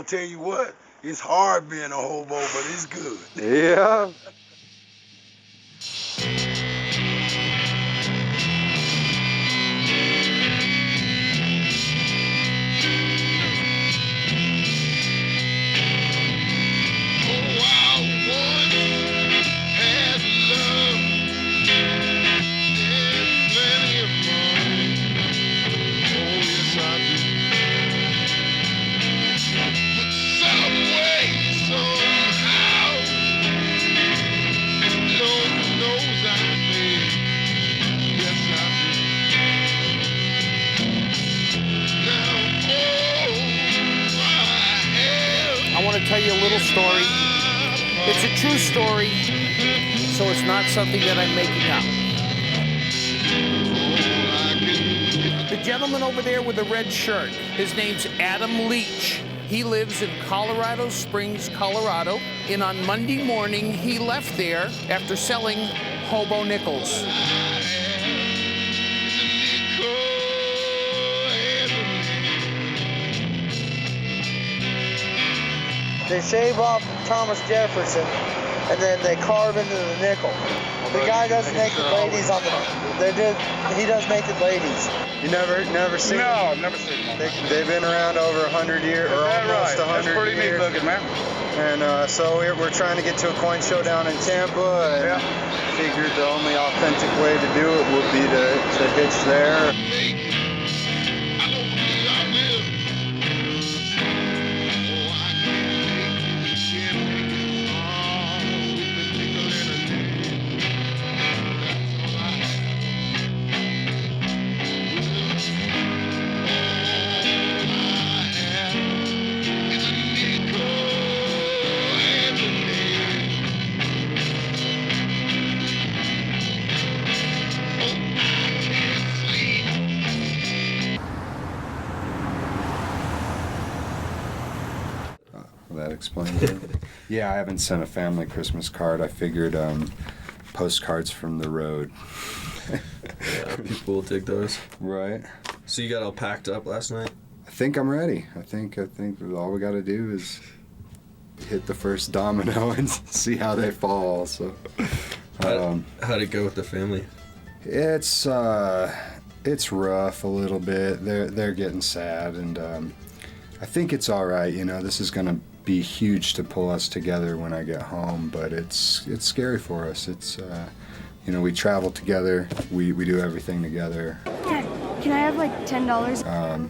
tell you what, it's hard being a hobo, but it's good. Yeah. I want to tell you a little story. It's a true story, so it's not something that I'm making up. The gentleman over there with the red shirt, his name's Adam Leach. He lives in Colorado Springs, Colorado, and on Monday morning, he left there after selling hobo nickels. They shave off Thomas Jefferson, and then they carve into the nickel. The guy doesn't make the ladies on the. He does naked ladies. You never seen No, them? I've never seen one. They've been around over 100 years, or almost 100 years. That's pretty neat looking, man. And so we're trying to get to a coin showdown in Tampa, and figured the only authentic way to do it would be to hitch there. That explains it. Yeah, I haven't sent a family Christmas card. I figured postcards from the road. Yeah, people will take those. Right. So you got all packed up last night? I think I'm ready. I think all we got to do is hit the first domino and see how they fall. So, how'd it go with the family? It's rough a little bit. They're getting sad, and I think it's all right. You know, this is gonna be huge to pull us together when I get home, but it's scary for us. It's you know, we travel together, we do everything together. Dad, can I have like $10?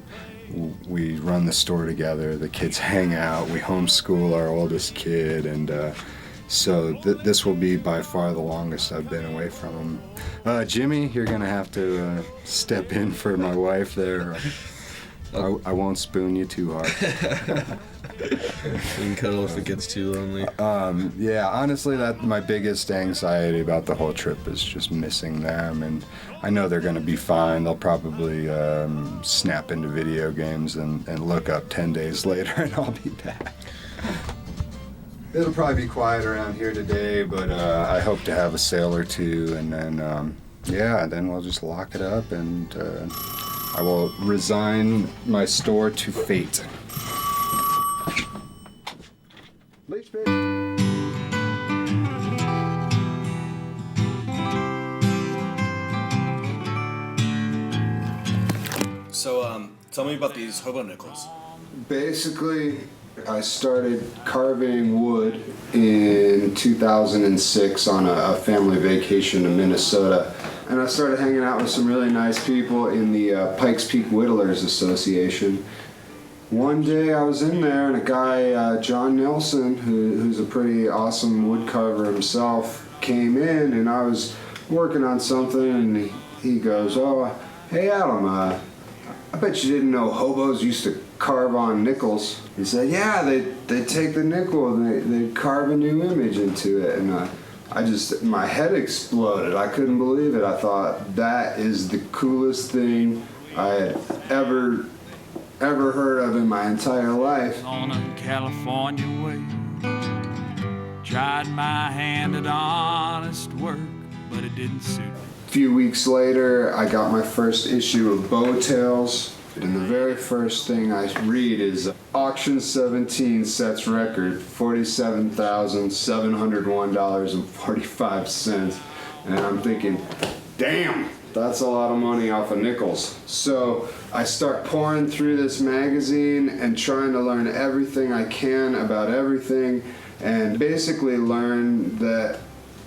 We run the store together, the kids hang out, we homeschool our oldest kid, and so this will be by far the longest I've been away from them. Jimmy, you're gonna have to step in for my wife there. I won't spoon you too hard. You can cuddle if it gets too lonely. Yeah, honestly, that's my biggest anxiety about the whole trip is just missing them, and I know they're going to be fine. They'll probably snap into video games and look up 10 days later, and I'll be back. It'll probably be quiet around here today, but I hope to have a sale or two, and then, then we'll just lock it up, and I will resign my store to fate. Bleach, bitch. So, tell me about these hobo nickels. Basically, I started carving wood in 2006 on a family vacation to Minnesota. And I started hanging out with some really nice people in the Pikes Peak Whittlers Association. One day I was in there, and a guy, John Nelson, who's a pretty awesome wood carver himself, came in, and I was working on something, and he goes, "Oh, hey Adam, I bet you didn't know hobos used to carve on nickels." He said, "Yeah, they'd take the nickel and they'd carve a new image into it," and my head exploded. I couldn't believe it. I thought, that is the coolest thing I had ever heard of in my entire life. On a California way, tried my hand at honest work, but it didn't suit. A few weeks later, I got my first issue of Bow Tales, And the very first thing I read is auction 17 sets record $47,701.45. And I'm thinking, damn, that's a lot of money off of nickels. So I start pouring through this magazine and trying to learn everything I can about everything, and basically learn that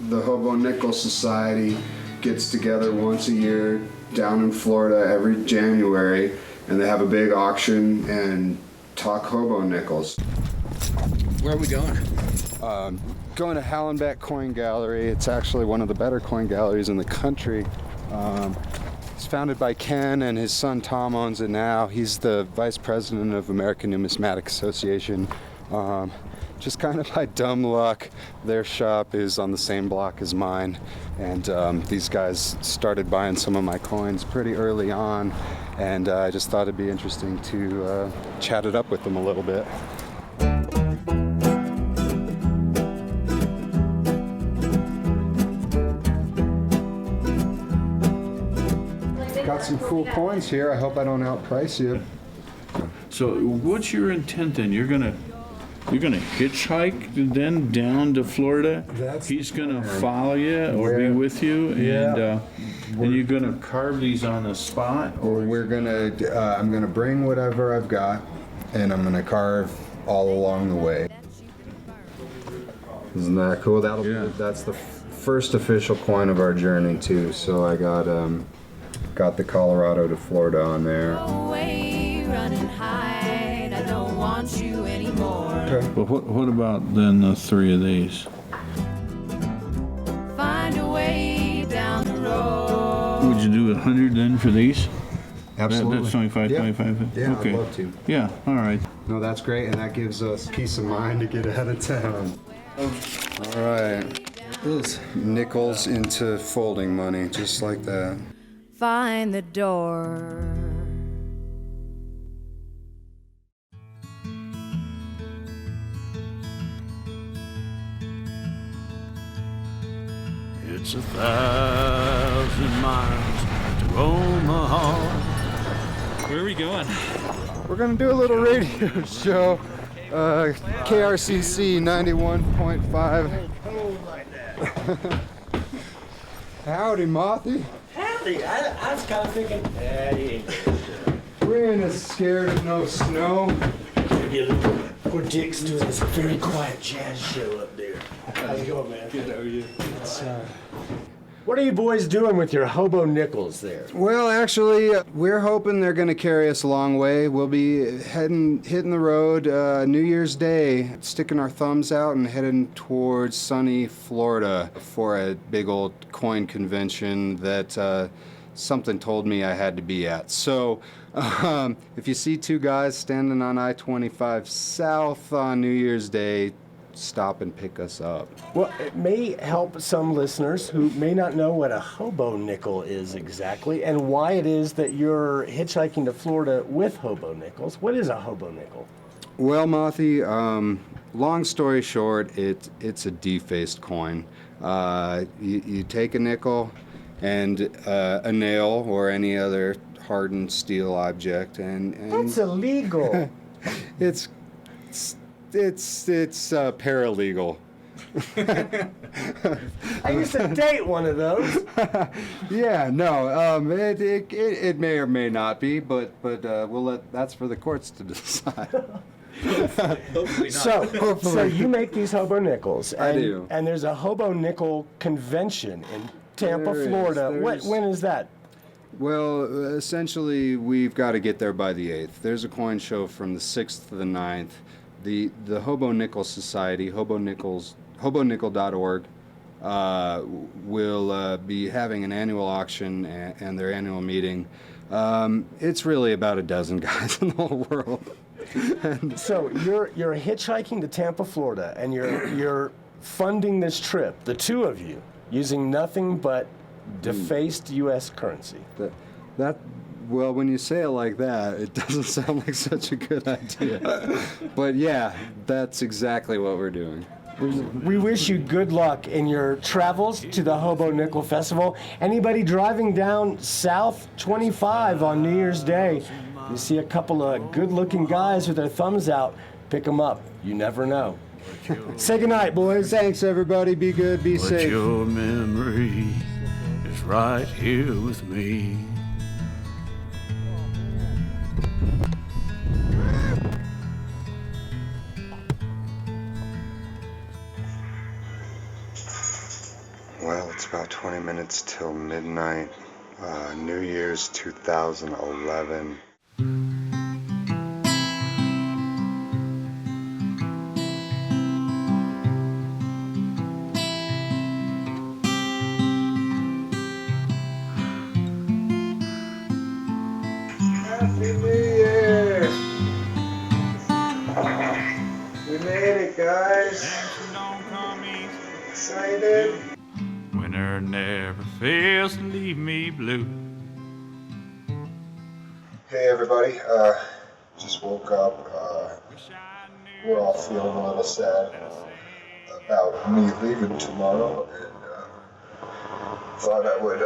the Hobo Nickel Society gets together once a year down in Florida every January, and they have a big auction and talk hobo nickels. Where are we going? Going to Hallenbeck Coin Gallery. It's actually one of the better coin galleries in the country. It's founded by Ken, and his son Tom owns it now. He's the vice president of American Numismatic Association. Just kind of by dumb luck, their shop is on the same block as mine, and these guys started buying some of my coins pretty early on, and I just thought it'd be interesting to chat it up with them a little bit. Got some cool coins here. I hope I don't outprice you. So what's your intent then? You're gonna hitchhike then down to Florida? He's gonna follow you or be with you, and you're gonna carve these on the spot? Or we're gonna, I'm gonna bring whatever I've got, and I'm gonna carve all along the way. Isn't that cool? That's the first official coin of our journey too. So I got the Colorado to Florida on there. But what about then the three of these? Find a way down the road. Would you do 100 then for these? Absolutely. That's 25, 25? Yeah, okay. I'd love to. Yeah, all right. No, that's great, and that gives us peace of mind to get out of town. All right. Nickels into folding money, just like that. Find the door. It's 1,000 miles to Omaha. Where are we going? We're gonna do a little radio show. KRCC 91.5. Howdy, Mothy. Howdy. I was kind of thinking, he ain't We ain't as scared of no snow. Poor Dick's doing this very quiet jazz show up there. How's it going, man? Good, how are you? What are you boys doing with your hobo nickels there? Well, actually, we're hoping they're going to carry us a long way. We'll be hitting the road New Year's Day, sticking our thumbs out and heading towards sunny Florida for a big old coin convention that something told me I had to be at. So if you see two guys standing on I-25 South on New Year's Day, stop and pick us up. Well, it may help some listeners who may not know what a hobo nickel is exactly and why it is that you're hitchhiking to Florida with hobo nickels. What is a hobo nickel? Well, Mothy, long story short, it's a defaced coin. You take a nickel and a nail or any other hardened steel object, and That's illegal. it's paralegal. I used to date one of those. Yeah, no, it may or may not be, but that's for the courts to decide. Hopefully not. So you make these hobo nickels. And, I do. And there's a hobo nickel convention in Tampa, There is. Florida. There's- When is that? Well, essentially, we've got to get there by the 8th. There's a coin show from the 6th to the 9th. The Hobo Nickel Society, hobonickel.org, will be having an annual auction and their annual meeting. It's really about a dozen guys in the whole world. So you're hitchhiking to Tampa, Florida, and you're funding this trip, the two of you, using nothing but defaced U.S. currency. Well, when you say it like that, it doesn't sound like such a good idea. But yeah, that's exactly what we're doing. We wish you good luck in your travels to the Hobo Nickel Festival. Anybody driving down South 25 on New Year's Day, You see a couple of good-looking guys with their thumbs out, pick them up. You never know. Say goodnight, boys. Thanks, everybody. Be good, be But safe. your memory is right here with me. Well, it's about 20 minutes till midnight. New Year's 2011. Happy New Year! We made it, guys. Excited? Winter never fails to leave me blue. Hey everybody, just woke up. We're all feeling a little sad about me leaving tomorrow, and thought I would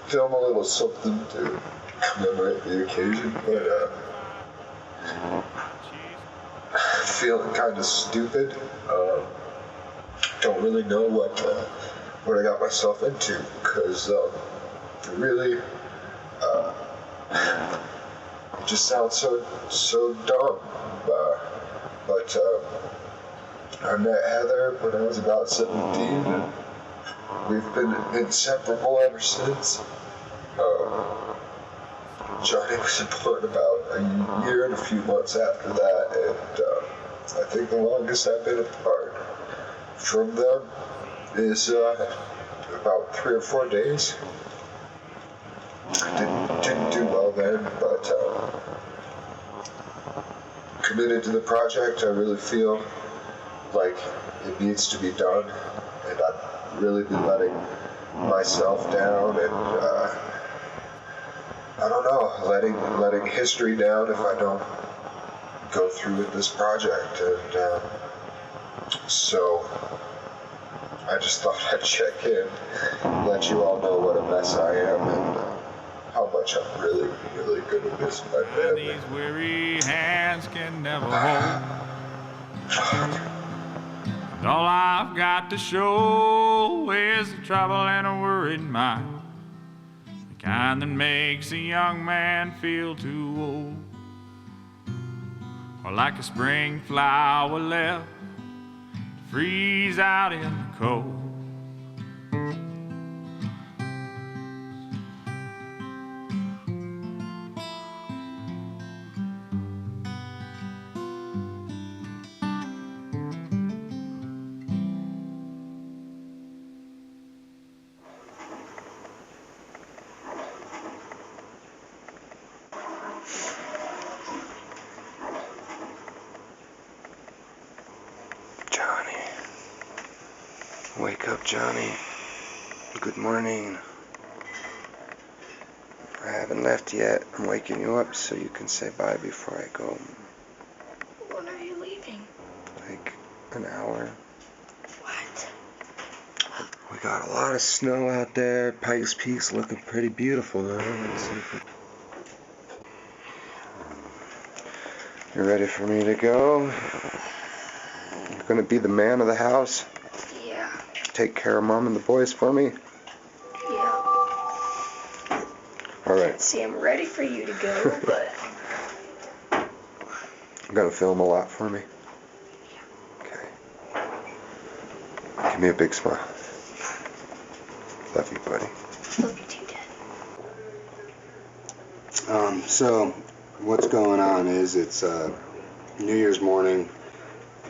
film a little something to commemorate the occasion, but feeling kind of stupid. Don't really know what I got myself into, because really, it just sounds so dumb. But I met Heather when I was about 17, and we've been inseparable ever since. Johnny was born about a year and a few months after that, and I think the longest I've been apart from them is about 3 or 4 days. Didn't do well then, but committed to the project. I really feel like it needs to be done, and I've really been letting myself down, and I don't know, letting history down if I don't go through with this project, and so I just thought I'd check in, let you all know what a mess I am, and how much I'm really, really gonna miss my family. These weary hands can never hold. And all I've got to show is the trouble and a worried mind, the kind that makes a young man feel too old, or like a spring flower left to freeze out in the cold. Wake up, Johnny. Good morning. I haven't left yet. I'm waking you up so you can say bye before I go. When are you leaving? Like an hour. What? We got a lot of snow out there. Pikes Peak's looking pretty beautiful though. Let's see if you ready for me to go? You're gonna be the man of the house? Yeah. Take care of Mom and the boys for me? Yeah. Alright. See, I'm ready for you to go, but... You're gonna film a lot for me? Okay. Give me a big smile. Love you, buddy. Love you too, Dad. So, what's going on is it's New Year's morning,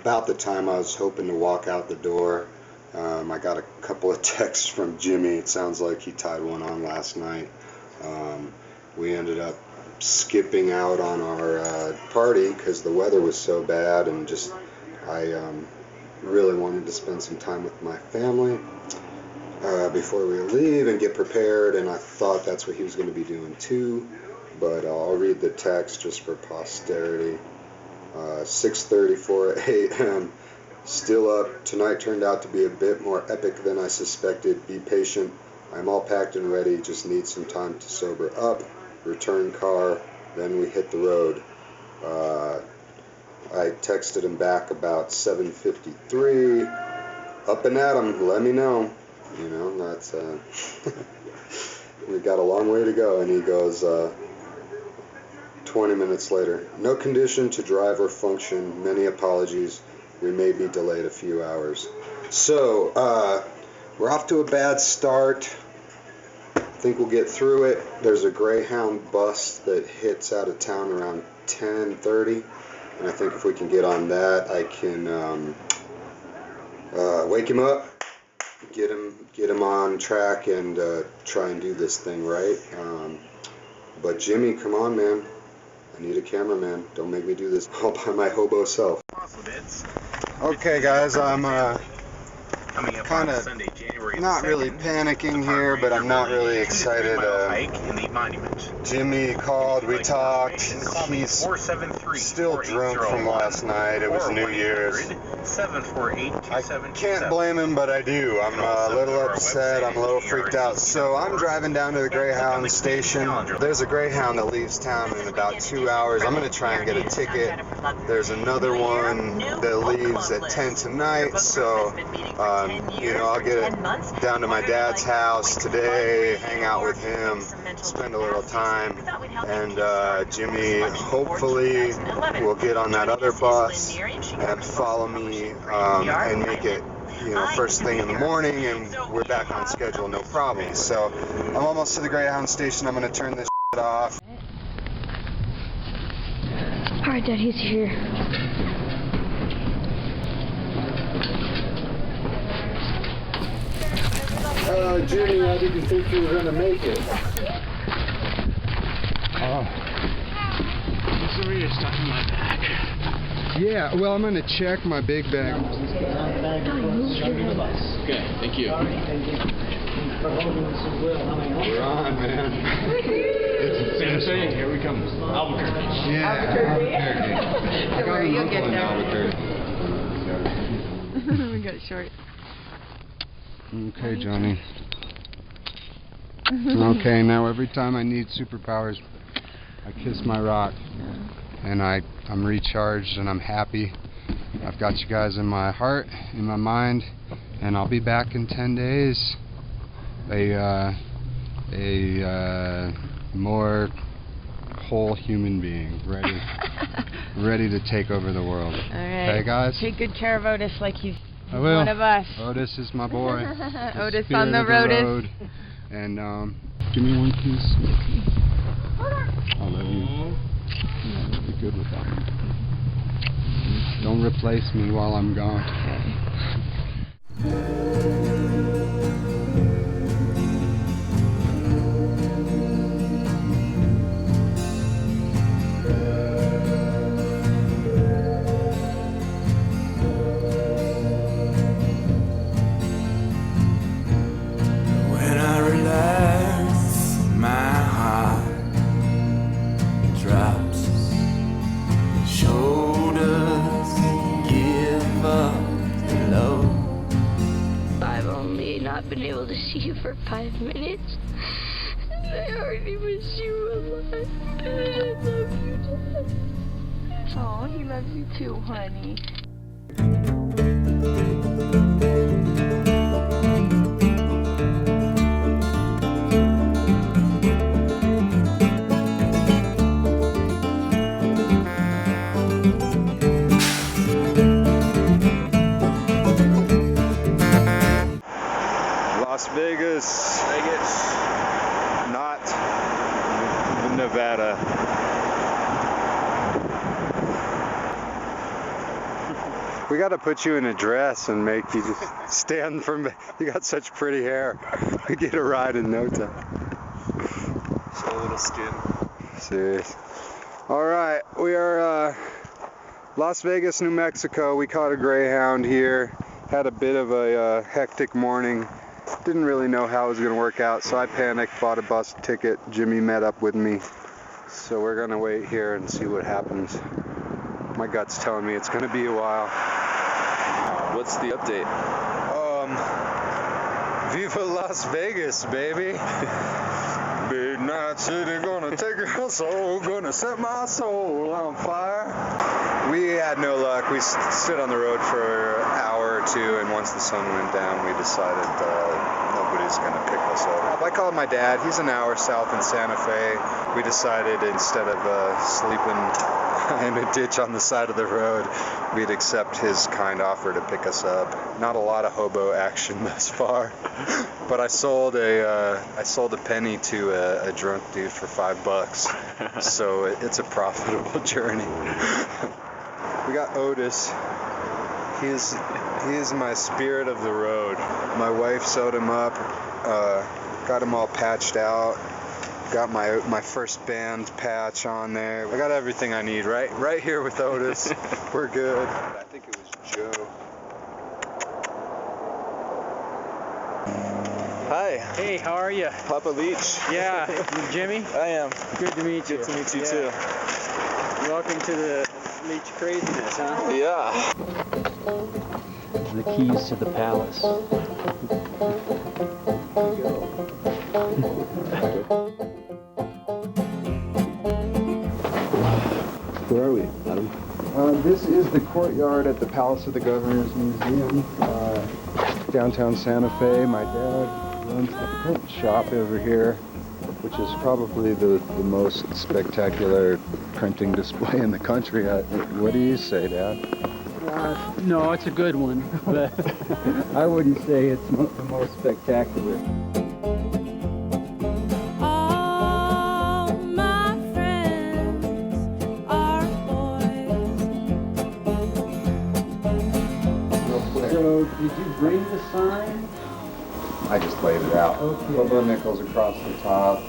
about the time I was hoping to walk out the door. I got a couple of texts from Jimmy. It sounds like he tied one on last night. We ended up skipping out on our party because the weather was so bad, and just I really wanted to spend some time with my family before we leave and get prepared, and I thought that's what he was going to be doing too, but I'll read the text just for posterity. 6:34 a.m. Still up. Tonight turned out to be a bit more epic than I suspected. Be patient. I'm all packed and ready. Just need some time to sober up. Return car. Then we hit the road. I texted him back about 7:53. Up and at him, let me know. You know, that's we got a long way to go. And he goes 20 minutes later, no condition to drive or function. Many apologies. We may be delayed a few hours. So we're off to a bad start. I think we'll get through it. There's a Greyhound bus that hits out of town around 10:30, and I think if we can get on that, I can wake him up, get him on track, and try and do this thing right. But Jimmy, come on, man. I need a cameraman. Don't make me do this all by my hobo self. Okay, guys, I'm kind of not really panicking here, but I'm not really excited. Jimmy called, we talked. He's still drunk from last night. It was New Year's. I can't blame him, but I do. I'm a little upset. I'm a little freaked out. So I'm driving down to the Greyhound station. There's a Greyhound that leaves town in about 2 hours. I'm going to try and get a ticket. There's another one that leaves at 10 tonight. So, you know, I'll get it down to my dad's house today, hang out with him, spend a little time, and Jimmy hopefully will get on that other bus and follow me and make it, you know, first thing in the morning, and we're back on schedule, no problem. So I'm almost to the Greyhound station. I'm going to turn this shit off. Alright, Dad, he's here. Jimmy, I didn't think you were going to make it. Oh. Sorry, it's stuck in my bag. Yeah, well, I'm going to check my big bag. Okay, thank you. We're on, man. San Jose, here we come. Albuquerque. Yeah, Albuquerque. I got an uncle in Albuquerque. We got short. Okay, Johnny. Okay, now every time I need superpowers, I kiss my rock. And I'm recharged and I'm happy. I've got you guys in my heart, in my mind, and I'll be back in 10 days. A more whole human being, ready to take over the world. All right. Okay, guys? Take good care of Otis like he's I will. one of us. Otis is my boy. Otis Spirit on the of road. And give me one kiss. I love you. Be good with that one. Don't replace me while I'm gone. When I relax, my heart drops. Shoulders give up the load. I've only not been able to see you for 5 minutes. I already wish you alive. I love you, Dad. Oh, he loves you too, honey. Las Vegas. Not Nevada. We got to put you in a dress and make you just stand from. You got such pretty hair. We get a ride in no time. Just a little skin. Serious. All right, we are Las Vegas, New Mexico. We caught a Greyhound here. Had a bit of a hectic morning. Didn't really know how it was going to work out, so I panicked, bought a bus ticket. Jimmy met up with me. So we're going to wait here and see what happens. My gut's telling me it's going to be a while. What's the update? Viva Las Vegas, baby. Midnight City gonna take your soul, gonna set my soul on fire. We had no luck. We stood on the road for an hour or two, and once the sun went down, we decided nobody's gonna pick us up. I called my dad. He's an hour south in Santa Fe. We decided instead of sleeping in a ditch on the side of the road, we'd accept his kind offer to pick us up. Not a lot of hobo action thus far, but I sold a penny to a drunk dude for $5, so it's a profitable journey. We got Otis. He is my spirit of the road. My wife sewed him up, got him all patched out. Got my first band patch on there. I got everything I need right here with Otis. We're good. I think it was Joe. Hi. Hey, how are you? Papa Leach. Yeah. You Jimmy? I am. Good to meet you. Good to meet you too. Welcome to the Leach craziness, huh? Yeah. The keys to the palace. Where are we, Adam? This is the courtyard at the Palace of the Governor's Museum, downtown Santa Fe. My dad runs the print shop over here, which is probably the most spectacular printing display in the country. What do you say, Dad? No, it's a good one, but I wouldn't say it's the most spectacular. So, did you bring the sign? I just laid it out. Okay. Hobo nickels across the top,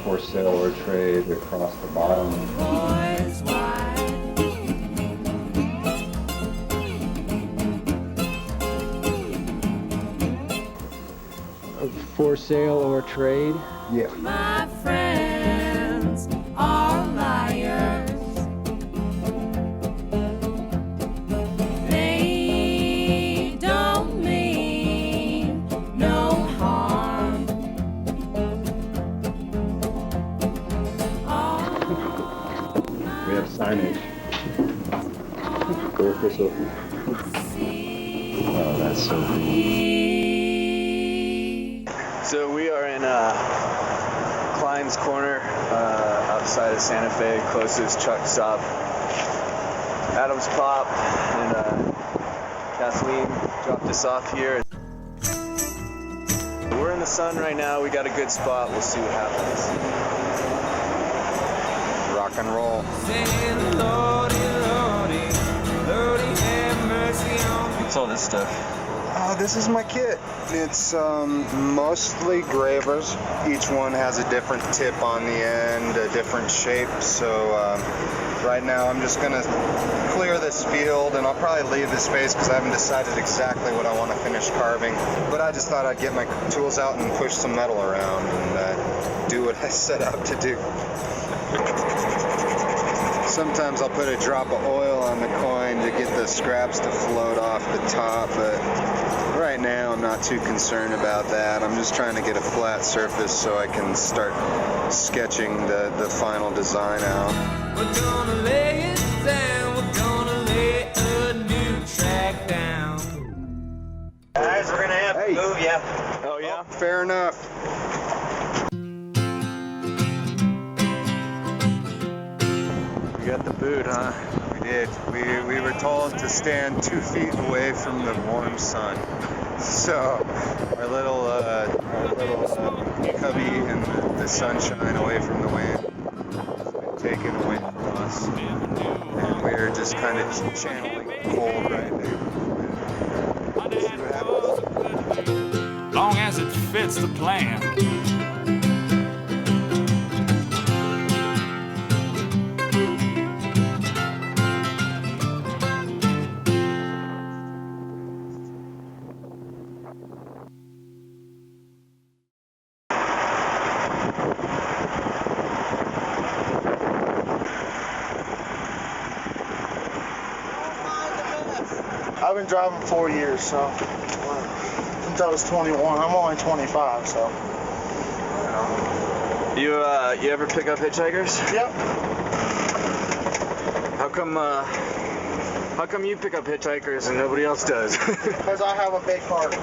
for sale or trade across the bottom. For sale or trade? Yeah. My friends are liars. They don't mean no harm. We have signage. Go for Sophie. Oh, that's so cool. So we are in Klein's Corner outside of Santa Fe, closest truck stop. Adam's Pop and Kathleen dropped us off here. We're in the sun right now. We got a good spot. We'll see what happens. Rock and roll. What's all this stuff? This is my kit. It's mostly gravers. Each one has a different tip on the end, a different shape. So right now I'm just gonna clear this field, and I'll probably leave this space because I haven't decided exactly what I want to finish carving. But I just thought I'd get my tools out and push some metal around and do what I set out to do. Sometimes I'll put a drop of oil on the coin to get the scraps to float off the top, but right now I'm not too concerned about that. I'm just trying to get a flat surface so I can start sketching the final design out. We're gonna lay it down, we're gonna lay a new track down. Guys, we're gonna have to move, yeah. Oh, yeah? Fair enough. You got the boot, huh? We did. We were told to stand 2 feet away from the warm sun. So our little cubby in the sunshine away from the wind has been taken away from us. And we're just kind of channeling the cold right now. See what happens. Long as it fits the plan. I've been driving 4 years, so since I was 21. I'm only 25, so. You ever pick up hitchhikers? Yep. How come you pick up hitchhikers and nobody else does? Because I have a big heart.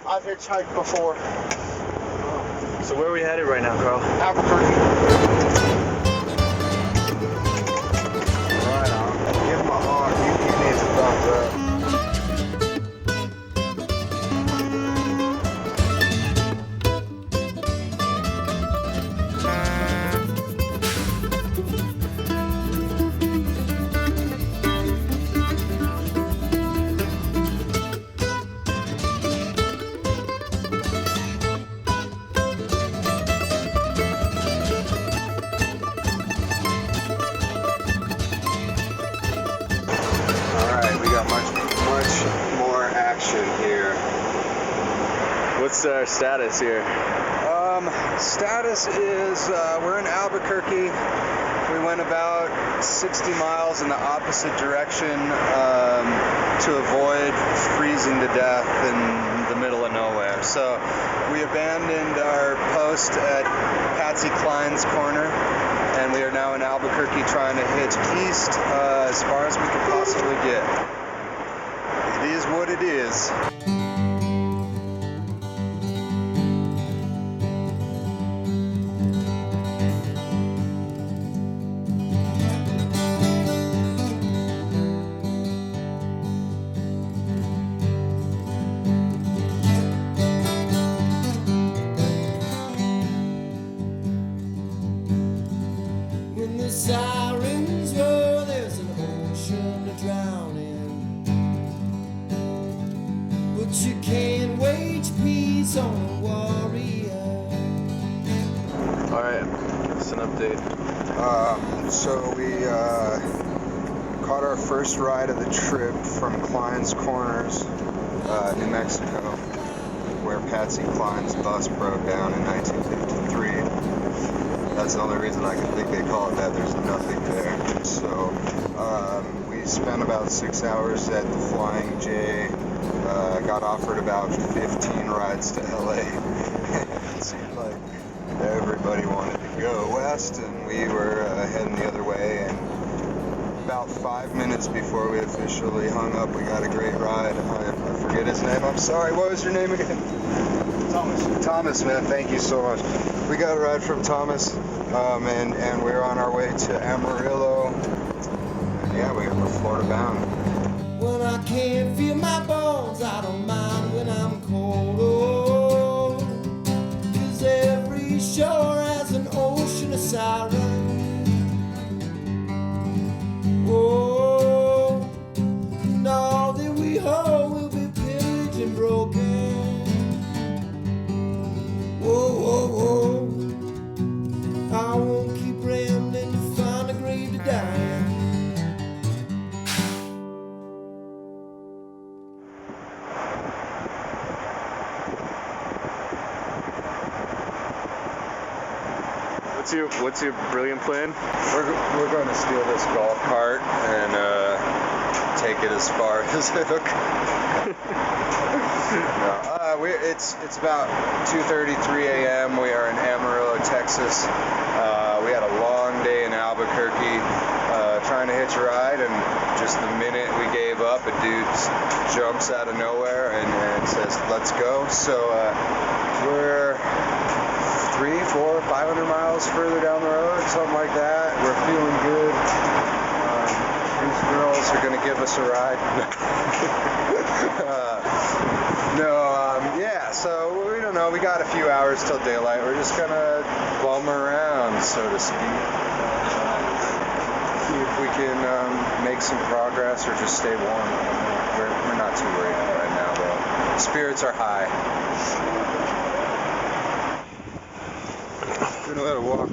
I've hitchhiked before. So where are we headed right now, Carl? Albuquerque. Right on. Give him a hug. He needs a thumbs up. What's our status here? Status is we're in Albuquerque. We went about 60 miles in the opposite direction to avoid freezing to death in the middle of nowhere. So we abandoned our post at Patsy Cline's corner, and we are now in Albuquerque trying to hitch east as far as we could possibly get. It is what it is. When the sirens roar, there's an ocean to drown in. But you can't wage peace on a warrior. Alright, it's an update. So we caught our first ride of the trip from Cline's Corners, New Mexico, where Patsy Cline's bus broke down in 1953. That's the only reason I can think they call it that. There's nothing there. So we spent about 6 hours at the Flying J. Got offered about 15 rides to LA. It seemed like everybody wanted to go west, and we were heading the other way. And about 5 minutes before we officially hung up, we got a great ride. I forget his name. I'm sorry. What was your name again? Thomas. Thomas, man. Thank you so much. We got a ride from Thomas, and we're on our way to Amarillo. And yeah, we're Florida bound. When I can't feel my bones, I don't mind when I'm cold. Oh, 'cause every shore has an ocean of siren. Oh, and all that we hold will be pillaged and broken. Whoa, whoa, whoa. I won't keep rambling to find a grave to die in. What's your brilliant plan? We're going to steal this golf cart and take it as far as it'll go. It's about 2:33 a.m. We are in Amarillo, Texas. We had a long day in Albuquerque trying to hitch a ride, and just the minute we gave up, a dude jumps out of nowhere and says, "Let's go." So we're 300, 400, 500 miles further down the road, something like that. We're feeling good. These girls are going to give us a ride. So we don't know. We got a few hours till daylight. We're just going to bum around, so to speak. See if we can make some progress or just stay warm. We're not too worried right now, though. Spirits are high. Gonna let it walk.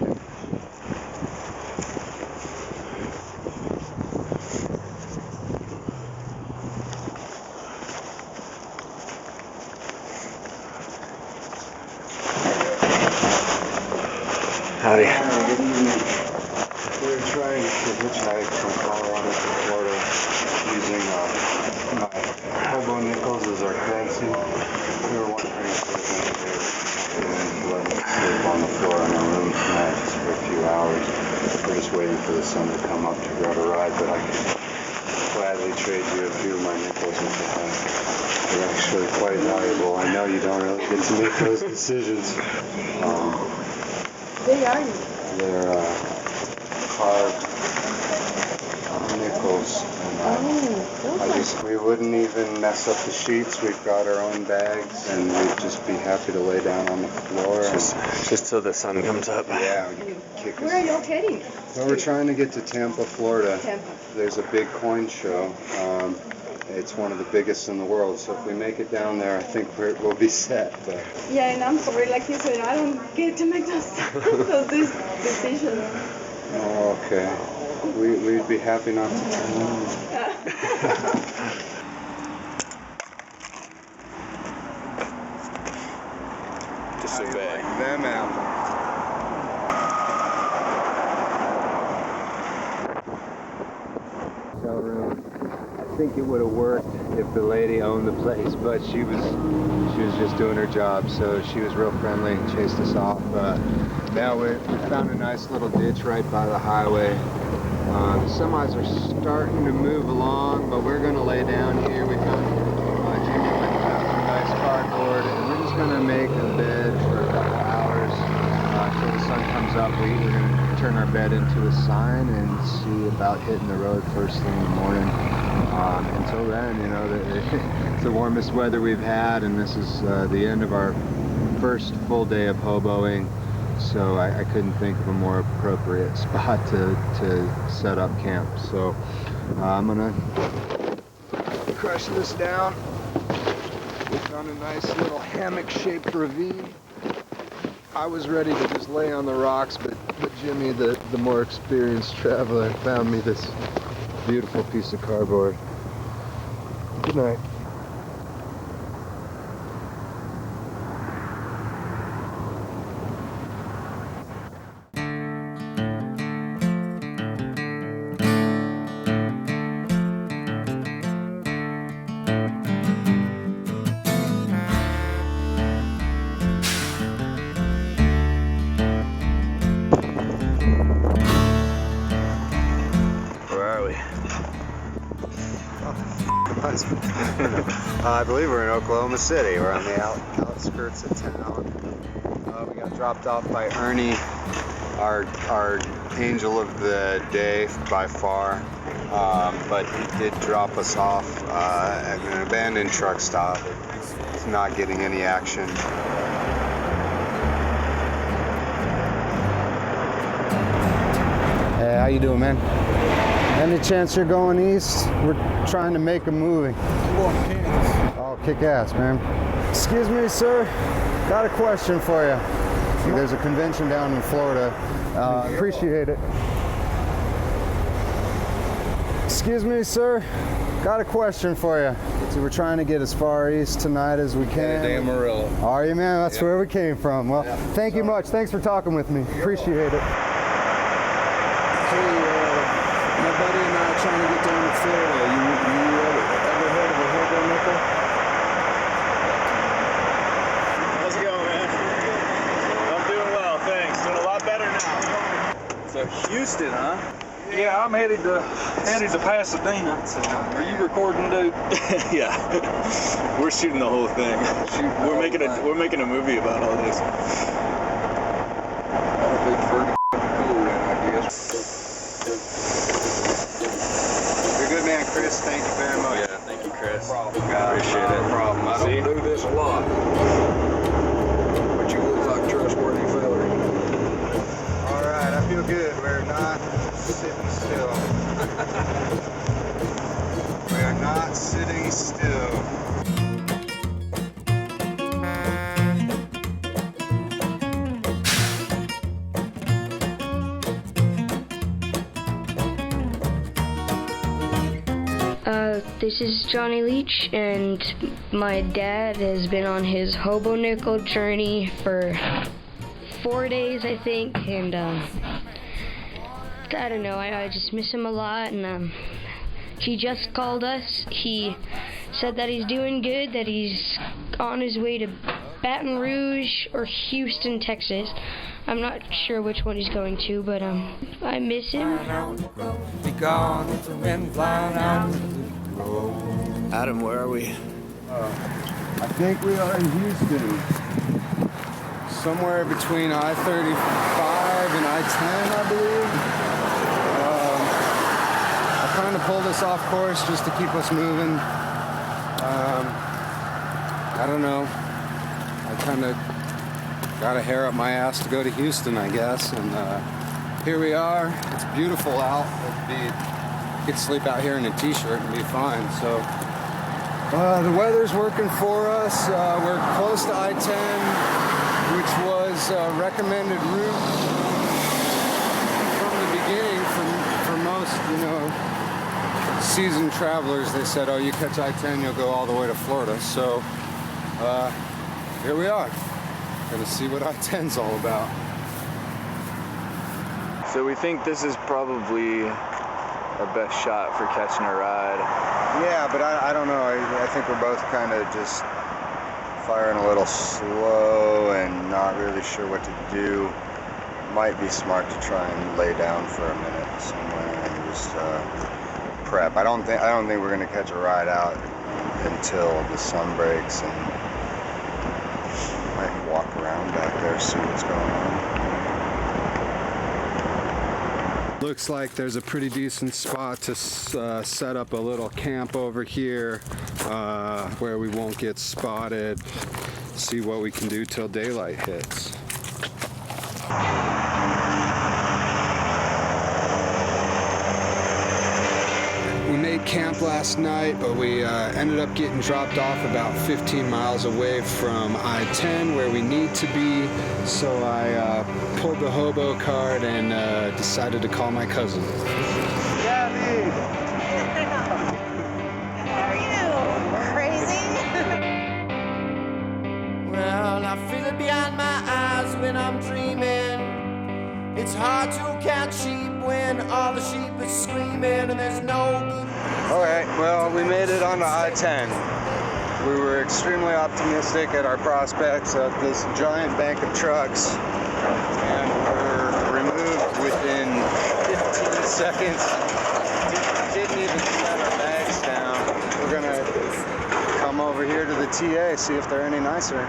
Howdy. Good evening. We're trying to hitchhike from Colorado to Florida using my hobo nickels as our currency. We were wondering if there's any way to let us live on the for the sun to come up to grab a ride, but I could gladly trade you a few of my nickels with the hunt. They're actually quite valuable. I know you don't really get to make those decisions. They are. They're carved nickels. And we wouldn't even mess up the sheets. We've got our own bags, and we'd just be happy to lay down on the floor. Just till the sun comes up. Yeah, we can kick Where are you heading? Well, we're trying to get to Tampa, Florida. Tampa. There's a big coin show. It's one of the biggest in the world, so if we make it down there, I think we'll be set. But. Yeah, and I'm sorry, like you said, I don't get to make those decisions. Oh, okay. We'd be happy not to tell them. Disobey. Like them apples. Hotel room. I think it would have worked if the lady owned the place, but she was just doing her job, so she was real friendly and chased us off. Now we found a nice little ditch right by the highway. The semis are starting to move along, but we're going to lay down here. We found Jimmy went and found some nice cardboard, and we're just going to make a bed for a couple hours until the sun comes up. We're going to turn our bed into a sign and see about hitting the road first thing in the morning. Until then, you know, it's the warmest weather we've had, and this is the end of our first full day of hoboing. So I couldn't think of a more appropriate spot to set up camp. So I'm gonna crush this down. We found a nice little hammock-shaped ravine. I was ready to just lay on the rocks, but Jimmy, the more experienced traveler, found me this beautiful piece of cardboard. Good night. I believe we're in Oklahoma City. We're on the outskirts of town. We got dropped off by Ernie, our angel of the day by far. But he did drop us off at an abandoned truck stop. It's not getting any action. Hey, how you doing, man? Any chance you're going east? We're trying to make a movie. Oh, kick ass, man. Excuse me, sir. Got a question for you. There's a convention down in Florida. Appreciate it. Excuse me, sir. Got a question for you. So we're trying to get as far east tonight as we can. Amarillo. Are you, man? That's where we came from. Well, thank you much. Thanks for talking with me. Appreciate it. My buddy and I are trying to get down to Florida. You ever heard of a hobo nickel? How's it going, man? I'm doing well, thanks. Doing a lot better now. So Houston, huh? Yeah, I'm headed to Pasadena. Are you recording, dude? Yeah, we're shooting the whole thing. We're making a movie about all this. A big fur cool, I guess. You're good, man, Chris. Thank you very much. Yeah, thank you, Chris. No problem, guys. Appreciate it. No problem. I don't do this a lot, but you look like a trustworthy fella. All right, I feel good. We're not sitting still. We are not sitting still. This is Johnny Leach, and my dad has been on his hobo nickel journey for 4 days, I think, and I don't know, I just miss him a lot, and he just called us. He said that he's doing good, that he's on his way to Baton Rouge or Houston, Texas. I'm not sure which one he's going to, but I miss him. Be gone with the wind flying out the road. Adam, where are we? I think we are in Houston. Somewhere between I-35 and I-10, I believe. I kind of pulled us off course just to keep us moving. I don't know. I kind of got a hair up my ass to go to Houston, I guess. And here we are. It's beautiful out. You could sleep out here in a t-shirt and be fine. So the weather's working for us. We're close to I-10, which was a recommended route from the beginning for most, seasoned travelers. They said, oh, you catch I-10, you'll go all the way to Florida. So here we are. Gonna see what I-10's all about. So we think this is probably our best shot for catching a ride. Yeah, but I don't know. I think we're both kind of just firing a little slow and not really sure what to do. Might be smart to try and lay down for a minute somewhere and just prep. I don't think we're gonna catch a ride out until the sun breaks, and might walk around back there, see what's going on. Looks like there's a pretty decent spot to set up a little camp over here where we won't get spotted. See what we can do till daylight hits. We made camp last night, but we ended up getting dropped off about 15 miles away from I-10 where we need to be. So I pulled the hobo card and decided to call my cousin. Gabby! Are you crazy? Well, I feel it behind my eyes when I'm dreaming. It's hard to count sheep when all the sheep is screaming and there's no good. Alright, well, we made it onto I-10. We were extremely optimistic at our prospects of this giant bank of trucks, and we're removed within 15 seconds. Didn't even set our bags down. We're gonna come over here to the TA, see if they're any nicer.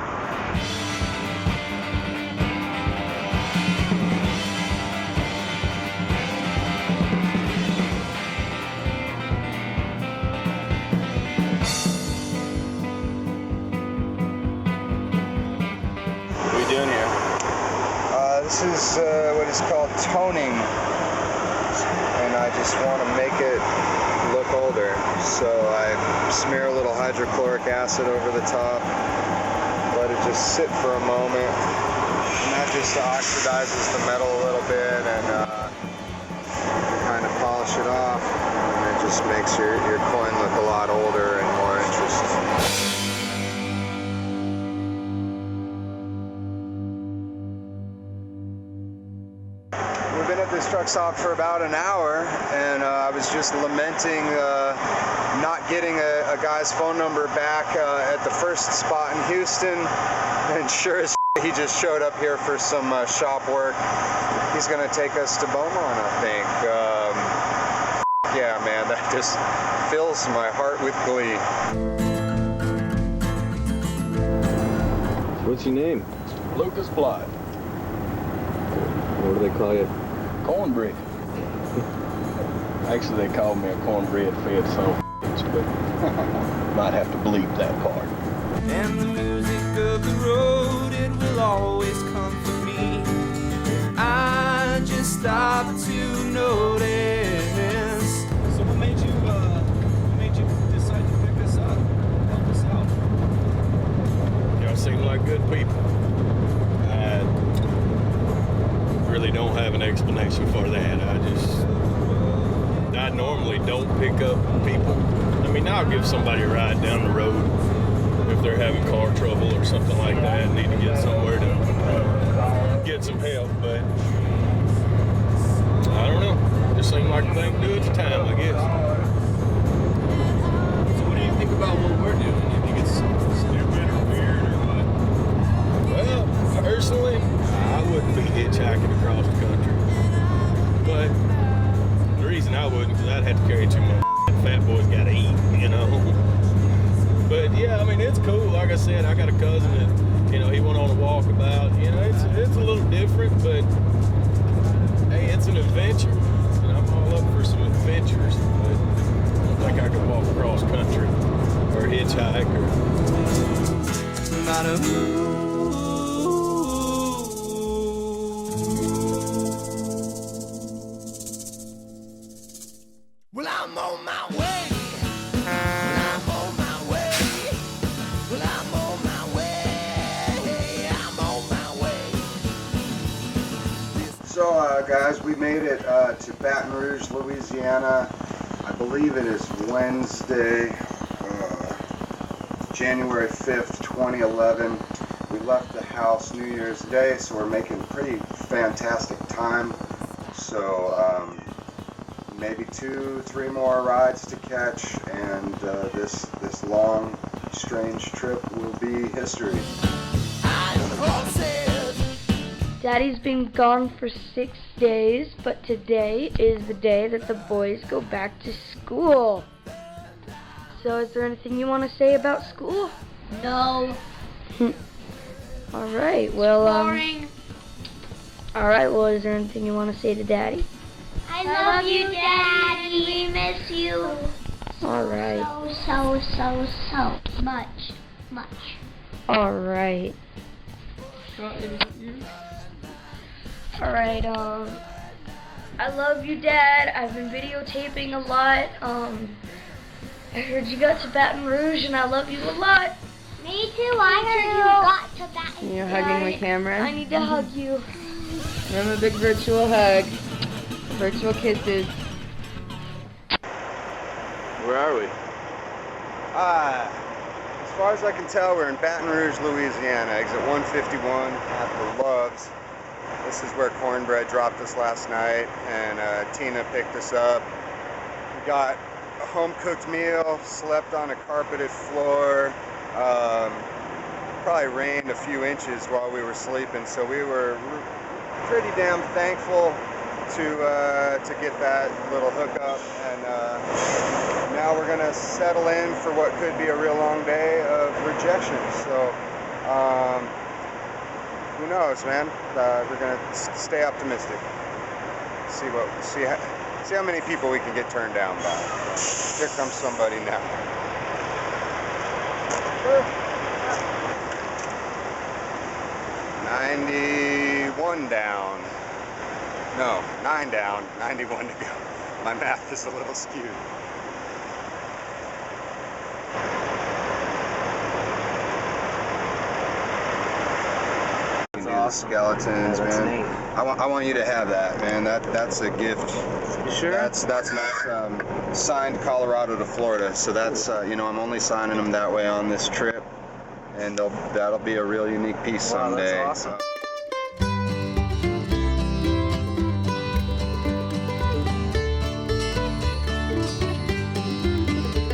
This is what is called toning, and I just want to make it look older. So I smear a little hydrochloric acid over the top, let it just sit for a moment, and that just oxidizes the metal a little bit and kind of polish it off, and it just makes your coin look a lot older and more interesting. This truck stop for about an hour, and I was just lamenting not getting a guy's phone number back at the first spot in Houston, and sure as he just showed up here for some shop work. He's gonna take us to Beaumont, I think. Yeah, man, that just fills my heart with glee. What's your name? Lucas Blythe. What do they call you? Cornbread. Actually, they called me a cornbread-fed son of a bitch, but might have to bleep that part. And the music of the road, it will always comfort me. I just stop to notice. So what made you decide to pick us up, help us out? Y'all seem like good people. I really don't have an explanation for that. I normally don't pick up people. I mean, I'll give somebody a ride down the road if they're having car trouble or something like that and need to get somewhere to get some help, but I don't know. Just seemed like the thing to do at the time, I guess. So what do you think about what we're doing? Do you think it's stupid or weird or what? Well, personally, I wouldn't be hitchhiking I said, I got a cousin that, you know, he went on a walkabout. You know, it's a little different, but hey, it's an adventure. And I'm all up for some adventures, but I don't think I could walk across country or hitchhike Well, I'm on my way. I'm on my way. Well, I'm on my way. I'm on my way. So, guys, we made it to Baton Rouge, Louisiana. I believe it is Wednesday, January 5th, 2011. We left the house New Year's Day, so we're making pretty fantastic time. So, maybe 2-3 more rides to catch, and this long, strange trip will be history. Daddy's been gone for 6 days, but today is the day that the boys go back to school. So is there anything you want to say about school? No. All right, well, Boring. all right, well, is there anything you want to say to Daddy? I love you, Daddy. We miss you. All right. So much. All right. All right, I love you, Dad. I've been videotaping a lot. I heard you got to Baton Rouge, and I love you a lot. Me too. I heard you got to Baton. You're hugging the camera? I need to hug you. Give him a big virtual hug. Virtual kisses. Where are we? As far as I can tell, we're in Baton Rouge, Louisiana, exit 151 at the Loves. This is where Cornbread dropped us last night, and Tina picked us up. We got a home-cooked meal, slept on a carpeted floor. Probably rained a few inches while we were sleeping, so we were pretty damn thankful to get that little hookup, and now we're gonna settle in for what could be a real long day of rejection. So who knows, man? We're gonna stay optimistic. See how many people we can get turned down by. Here comes somebody now. 91 down. No, 9 down, 91 to go. My math is a little skewed. Skeletons, man. I want you to have that, man. That's a gift. You sure? That's my signed Colorado to Florida. So that's I'm only signing them that way on this trip, and that'll be a real unique piece someday. That's awesome.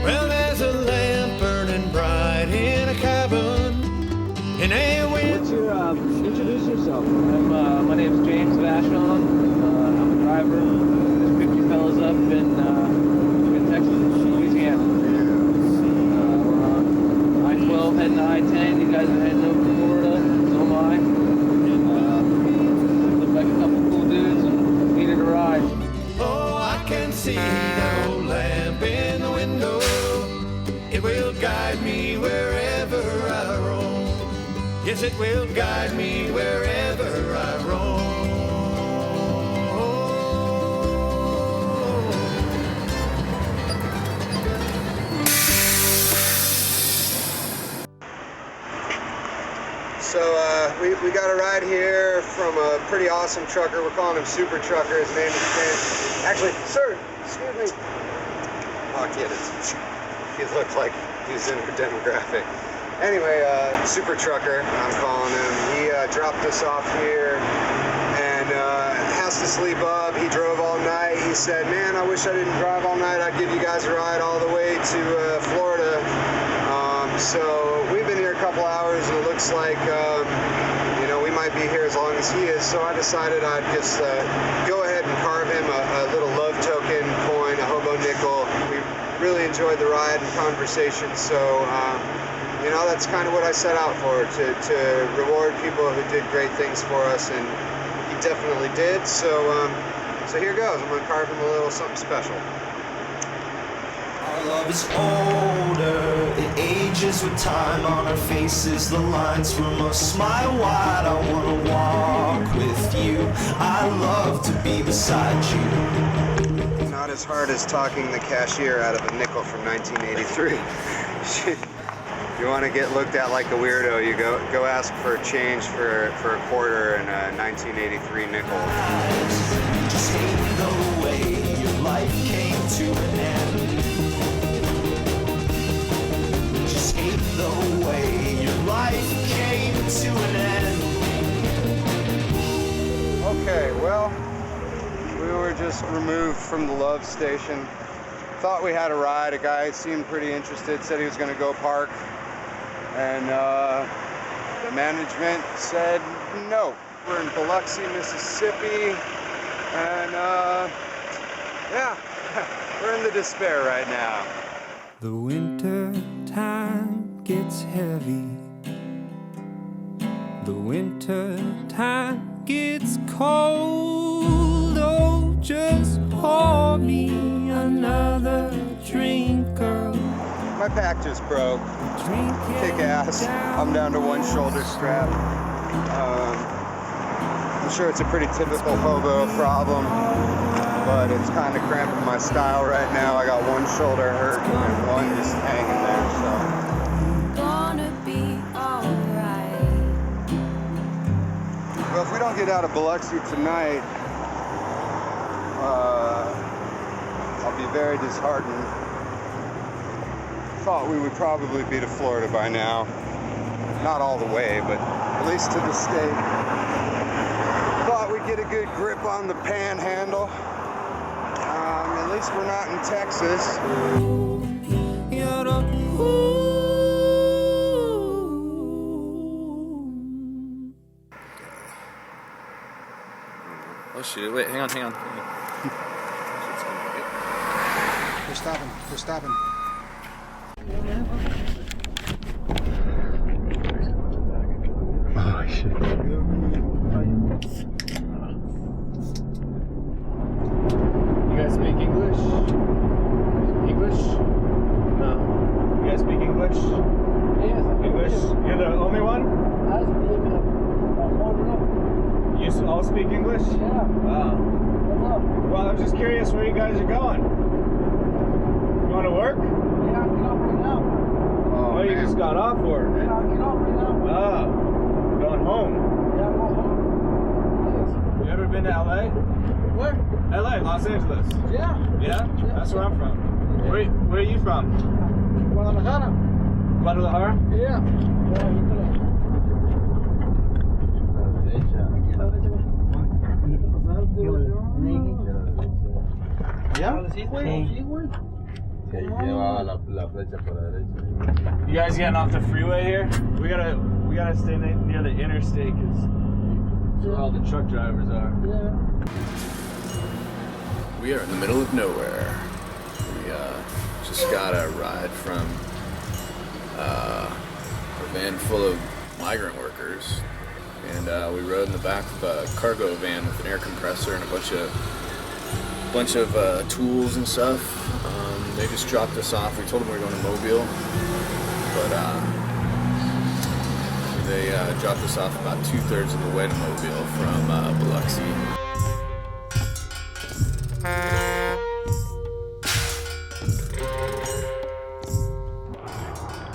Well, there's a lamp burning bright in a cabin in a wind. What's your, introduce yourself. My name's James Vashon. I'm a driver. Just picked you fellas up in Texas, Louisiana. We're on I-12 heading to I-10. You guys are heading over to Florida. So am I. Look like a couple cool dudes and needed a ride. Oh, I can see that old lamp in the window. It will guide me wherever I roam. Yes, it will guide me wherever I roam. So we got a ride here from a pretty awesome trucker. We're calling him Super Trucker. His name is Ben. Actually, sir, excuse me. Oh, kid, he looks like he's in our demographic. Anyway, Super Trucker, I'm calling him. He dropped us off here and has to sleep up. He drove all night. He said, man, I wish I didn't drive all night. I'd give you guys a ride all the way to Florida. So we've been here a couple hours, and it looks like we might be here as long as he is. So I decided I'd just go ahead and carve him a little love token coin, a hobo nickel. We really enjoyed the ride and conversation. So, you know, that's kind of what I set out for, to reward people who did great things for us, and he definitely did. So, so here goes. I'm gonna carve him a little something special. Our love is older, it ages with time on our faces. The lines from a smile wide. I wanna walk with you. I love to be beside you. Not as hard as talking the cashier out of a nickel from 1983. You want to get looked at like a weirdo, you go ask for a change for a quarter and a 1983 nickel. Just hate the way your life came to an end. Just hate the way your life came to an end. Okay, well, we were just removed from the love station. Thought we had a ride. A guy seemed pretty interested, said he was going to go park. And the management said no. We're in Biloxi, Mississippi. And yeah, we're in the despair right now. The winter time gets heavy. The winter time gets cold. Oh, just pour me another drink, girl. My pack just broke. Kick ass. I'm down to one shoulder strap. I'm sure it's a pretty typical hobo problem, but it's kind of cramping my style right now. I got one shoulder hurt and one just hanging there, so. Gonna be alright. Well, if we don't get out of Biloxi tonight, I'll be very disheartened. Thought we would probably be to Florida by now. Not all the way, but at least to the state. Thought we'd get a good grip on the panhandle. At least we're not in Texas. Oh shit, wait, hang on. We're stopping. Oh shit. You guys speak English? English? No. You guys speak English? Yes. English? You're the only one? I speak You all speak English? Yeah. Wow. What's up? Well, I'm just curious where you guys are going. You want to work? Yeah, get off right now. Oh, you just got off work. Yeah, get off right now. Ah, going home. Yeah, I'm going home. You ever been to LA? Where? LA, Los Angeles. Yeah. Yeah? That's where I'm from. Where are you from? Guadalajara. Guadalajara? Yeah. You guys getting off the freeway here? We gotta stay near the interstate because that's where all the truck drivers are. Yeah. We are in the middle of nowhere. We just got a ride from a van full of migrant workers, and we rode in the back of a cargo van with an air compressor and a bunch of tools and stuff. They just dropped us off. We told them we were going to Mobile, but they dropped us off about 2/3 of the way to Mobile from Biloxi.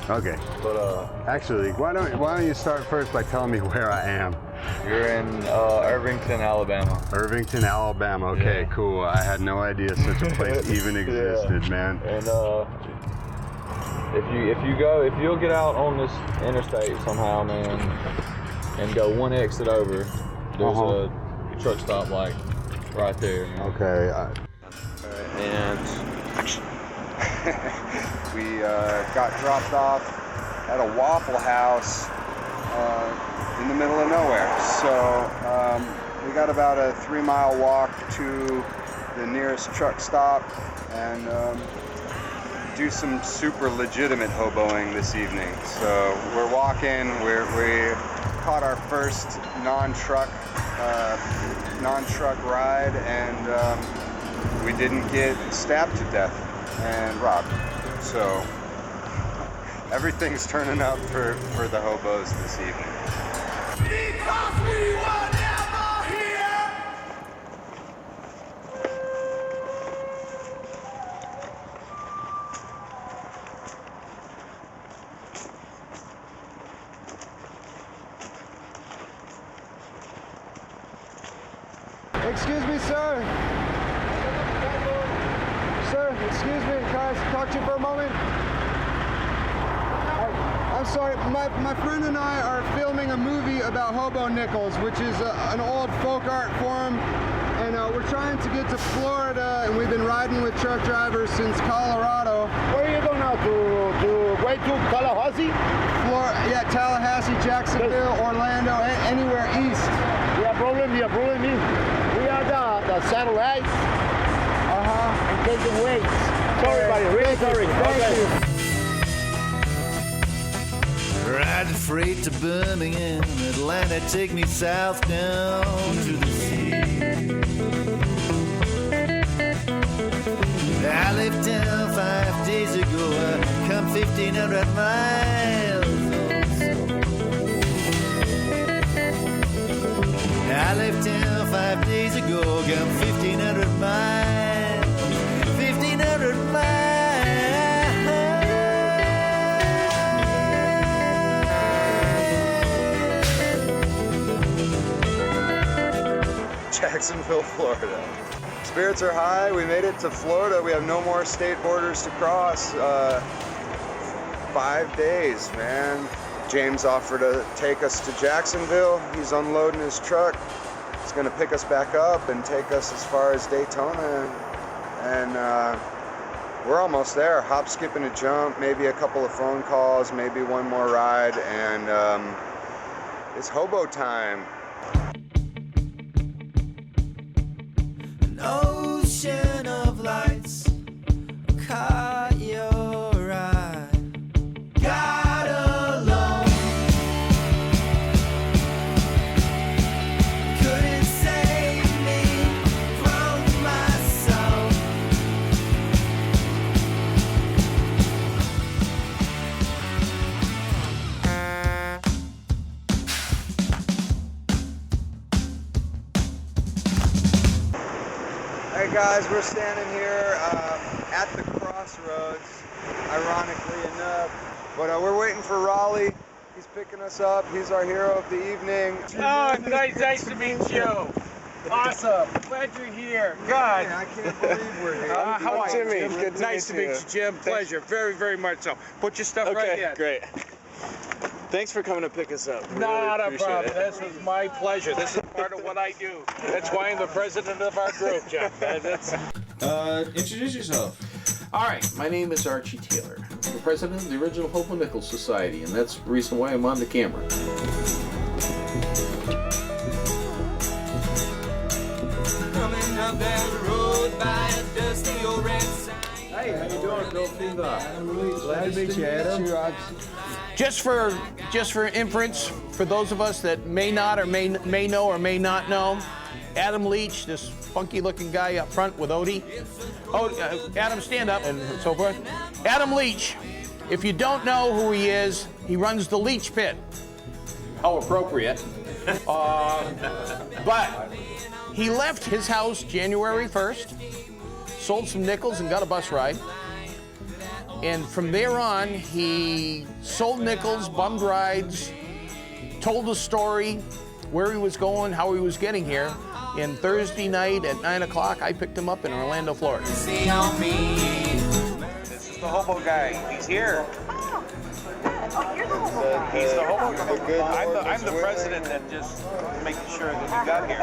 Okay. But actually, why don't you start first by telling me where I am? You're in Irvington, Alabama. Irvington, Alabama. Okay, yeah. Cool. I had no idea such a place even existed, yeah. Man. And if you'll get out on this interstate somehow, man, and go one exit over, there's a truck stop like right there. Man. Okay. And we got dropped off at a Waffle House in the middle of nowhere. So we got about a 3-mile walk to the nearest truck stop, and do some super legitimate hoboing this evening. So we're walking, we caught our first non-truck ride, and we didn't get stabbed to death and robbed. So everything's turning up for the hobos this evening. Because we were never here. Excuse me, sir. Sir, excuse me. Can I talk to you for a moment? I'm sorry. My friend and I are filming a movie about hobo nickels, which is an old folk art form. And we're trying to get to Florida, and we've been riding with truck drivers since Colorado. Where are you going now? To way to Tallahassee? Yeah, Tallahassee, Jacksonville, Orlando, anywhere east. The problem is we are the satellites. And taking weights. Sorry, buddy. Really sorry. Thank you. Ride the freight to Birmingham, Atlanta, take me south down to the sea. I left town 5 days ago, I come 1,500 miles or so. I left town 5 days ago, come 1,500 miles, 1,500 miles. Jacksonville, Florida. Spirits are high. We made it to Florida. We have no more state borders to cross. 5 days, man. James offered to take us to Jacksonville. He's unloading his truck. He's gonna pick us back up and take us as far as Daytona. And we're almost there. Hop, skip, and a jump. Maybe a couple of phone calls. Maybe one more ride. And it's hobo time. Ocean of lights caught your eye. Got alone, couldn't save me from myself. Hey guys, we're standing here at the crossroads, ironically enough. But we're waiting for Raleigh. He's picking us up. He's our hero of the evening. Oh, nice to meet you. Awesome. Glad you're here. Good. I can't believe we're here. How are you? Jimmy. Good to Nice to meet you, Jim. Pleasure. Very, very much so. Put your stuff right in. Great. Thanks for coming to pick us up. We Not really a problem. appreciate it. This is my pleasure. This is part of what I do. That's why I'm the president of our group, Jeff. Introduce yourself. All right, my name is Archie Taylor. I'm the president of the original Hobo Nichols Society, and that's the reason why I'm on the camera. Coming up that road by a dusty old red sign. Hey, how you doing, Bill Fever? Glad to meet you, Adam. Just for inference, for those of us that may not or may know or may not know, Adam Leach, this funky-looking guy up front with Odie. Adam, stand up, and so forth. Adam Leach, if you don't know who he is, he runs the Leach Pit. How appropriate. But he left his house January 1st, sold some nickels and got a bus ride. And from there on, he sold nickels, bummed rides, told a story, where he was going, how he was getting here. And Thursday night at 9 o'clock, I picked him up in Orlando, Florida. This is the hobo guy. He's here. He's the hobo guy. I'm the president that just making sure that you got here.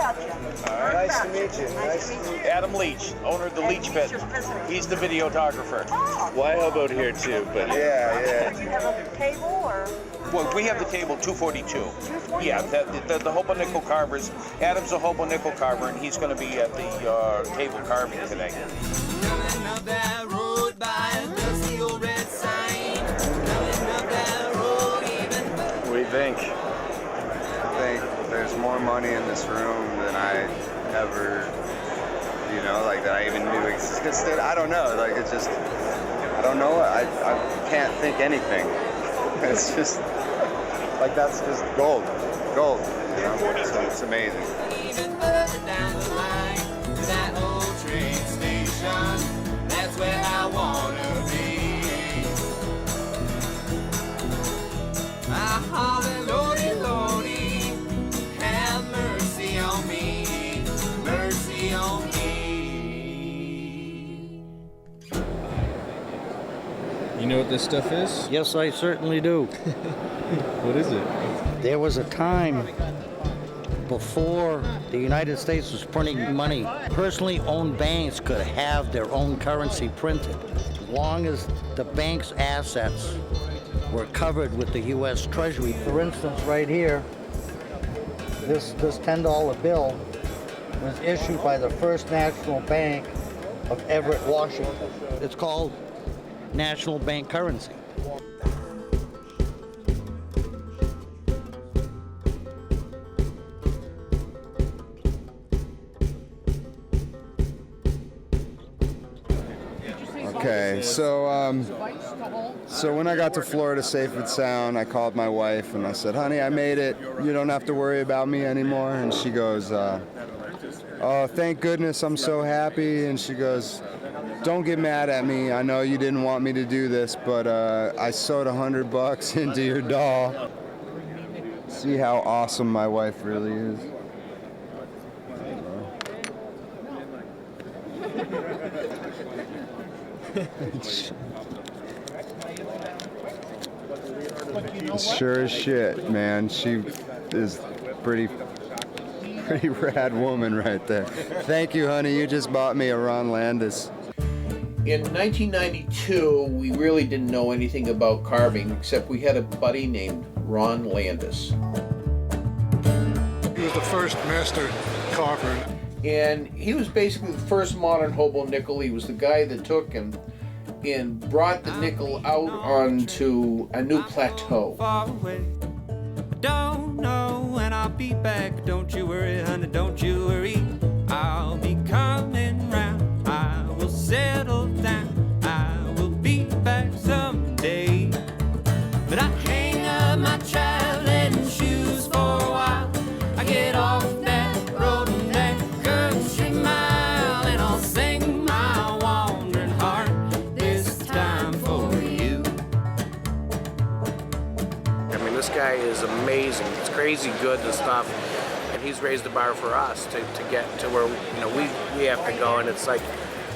All right. Nice to meet you. Nice to meet you. Adam Leach, owner of the Leach Pit. He's the videographer. Well, I hoboed here too, but yeah. Do you have a table or? Well, we have the table 242. Yeah, the hobo nickel carvers. Adam's a hobo nickel carver, and he's going to be at the table carving today. Coming up that road by a dusty old money in this room than I ever, like that I even knew existed. I don't know. Like it's just, I don't know. I can't think anything. It's just like that's just gold. It's amazing. Even further down the line to that old train station, that's where I wanna be. Lordy, Lordy, have mercy on me, mercy on me. You know what this stuff is? Yes, I certainly do. What is it? There was a time before the United States was printing money. Personally owned banks could have their own currency printed, as long as the bank's assets were covered with the U.S. Treasury. For instance, right here, this $10 bill was issued by the First National Bank of Everett, Washington. It's called national bank currency. Okay, so when I got to Florida safe and sound, I called my wife and I said, honey, I made it. You don't have to worry about me anymore. And she goes, oh, thank goodness, I'm so happy. And she goes, don't get mad at me. I know you didn't want me to do this, but I sewed $100 into your doll. See how awesome my wife really is. Sure as shit, man. She is pretty rad woman right there. Thank you, honey. You just bought me a Ron Landis. In 1992, we really didn't know anything about carving, except we had a buddy named Ron Landis. He was the first master carver. And he was basically the first modern hobo nickel. He was the guy that took and brought the nickel out onto a new plateau. Don't know when I'll be back. Don't you worry, honey, don't you worry. I'll be coming round. I will settle down. I will be back someday. But I hang up my traveling shoes for a while. I get off that road and that country mile, and I'll sing my wandering heart this time for you. I mean, this guy is amazing. It's crazy good, the stuff, and he's raised the bar for us to get to where we have to go. And it's like,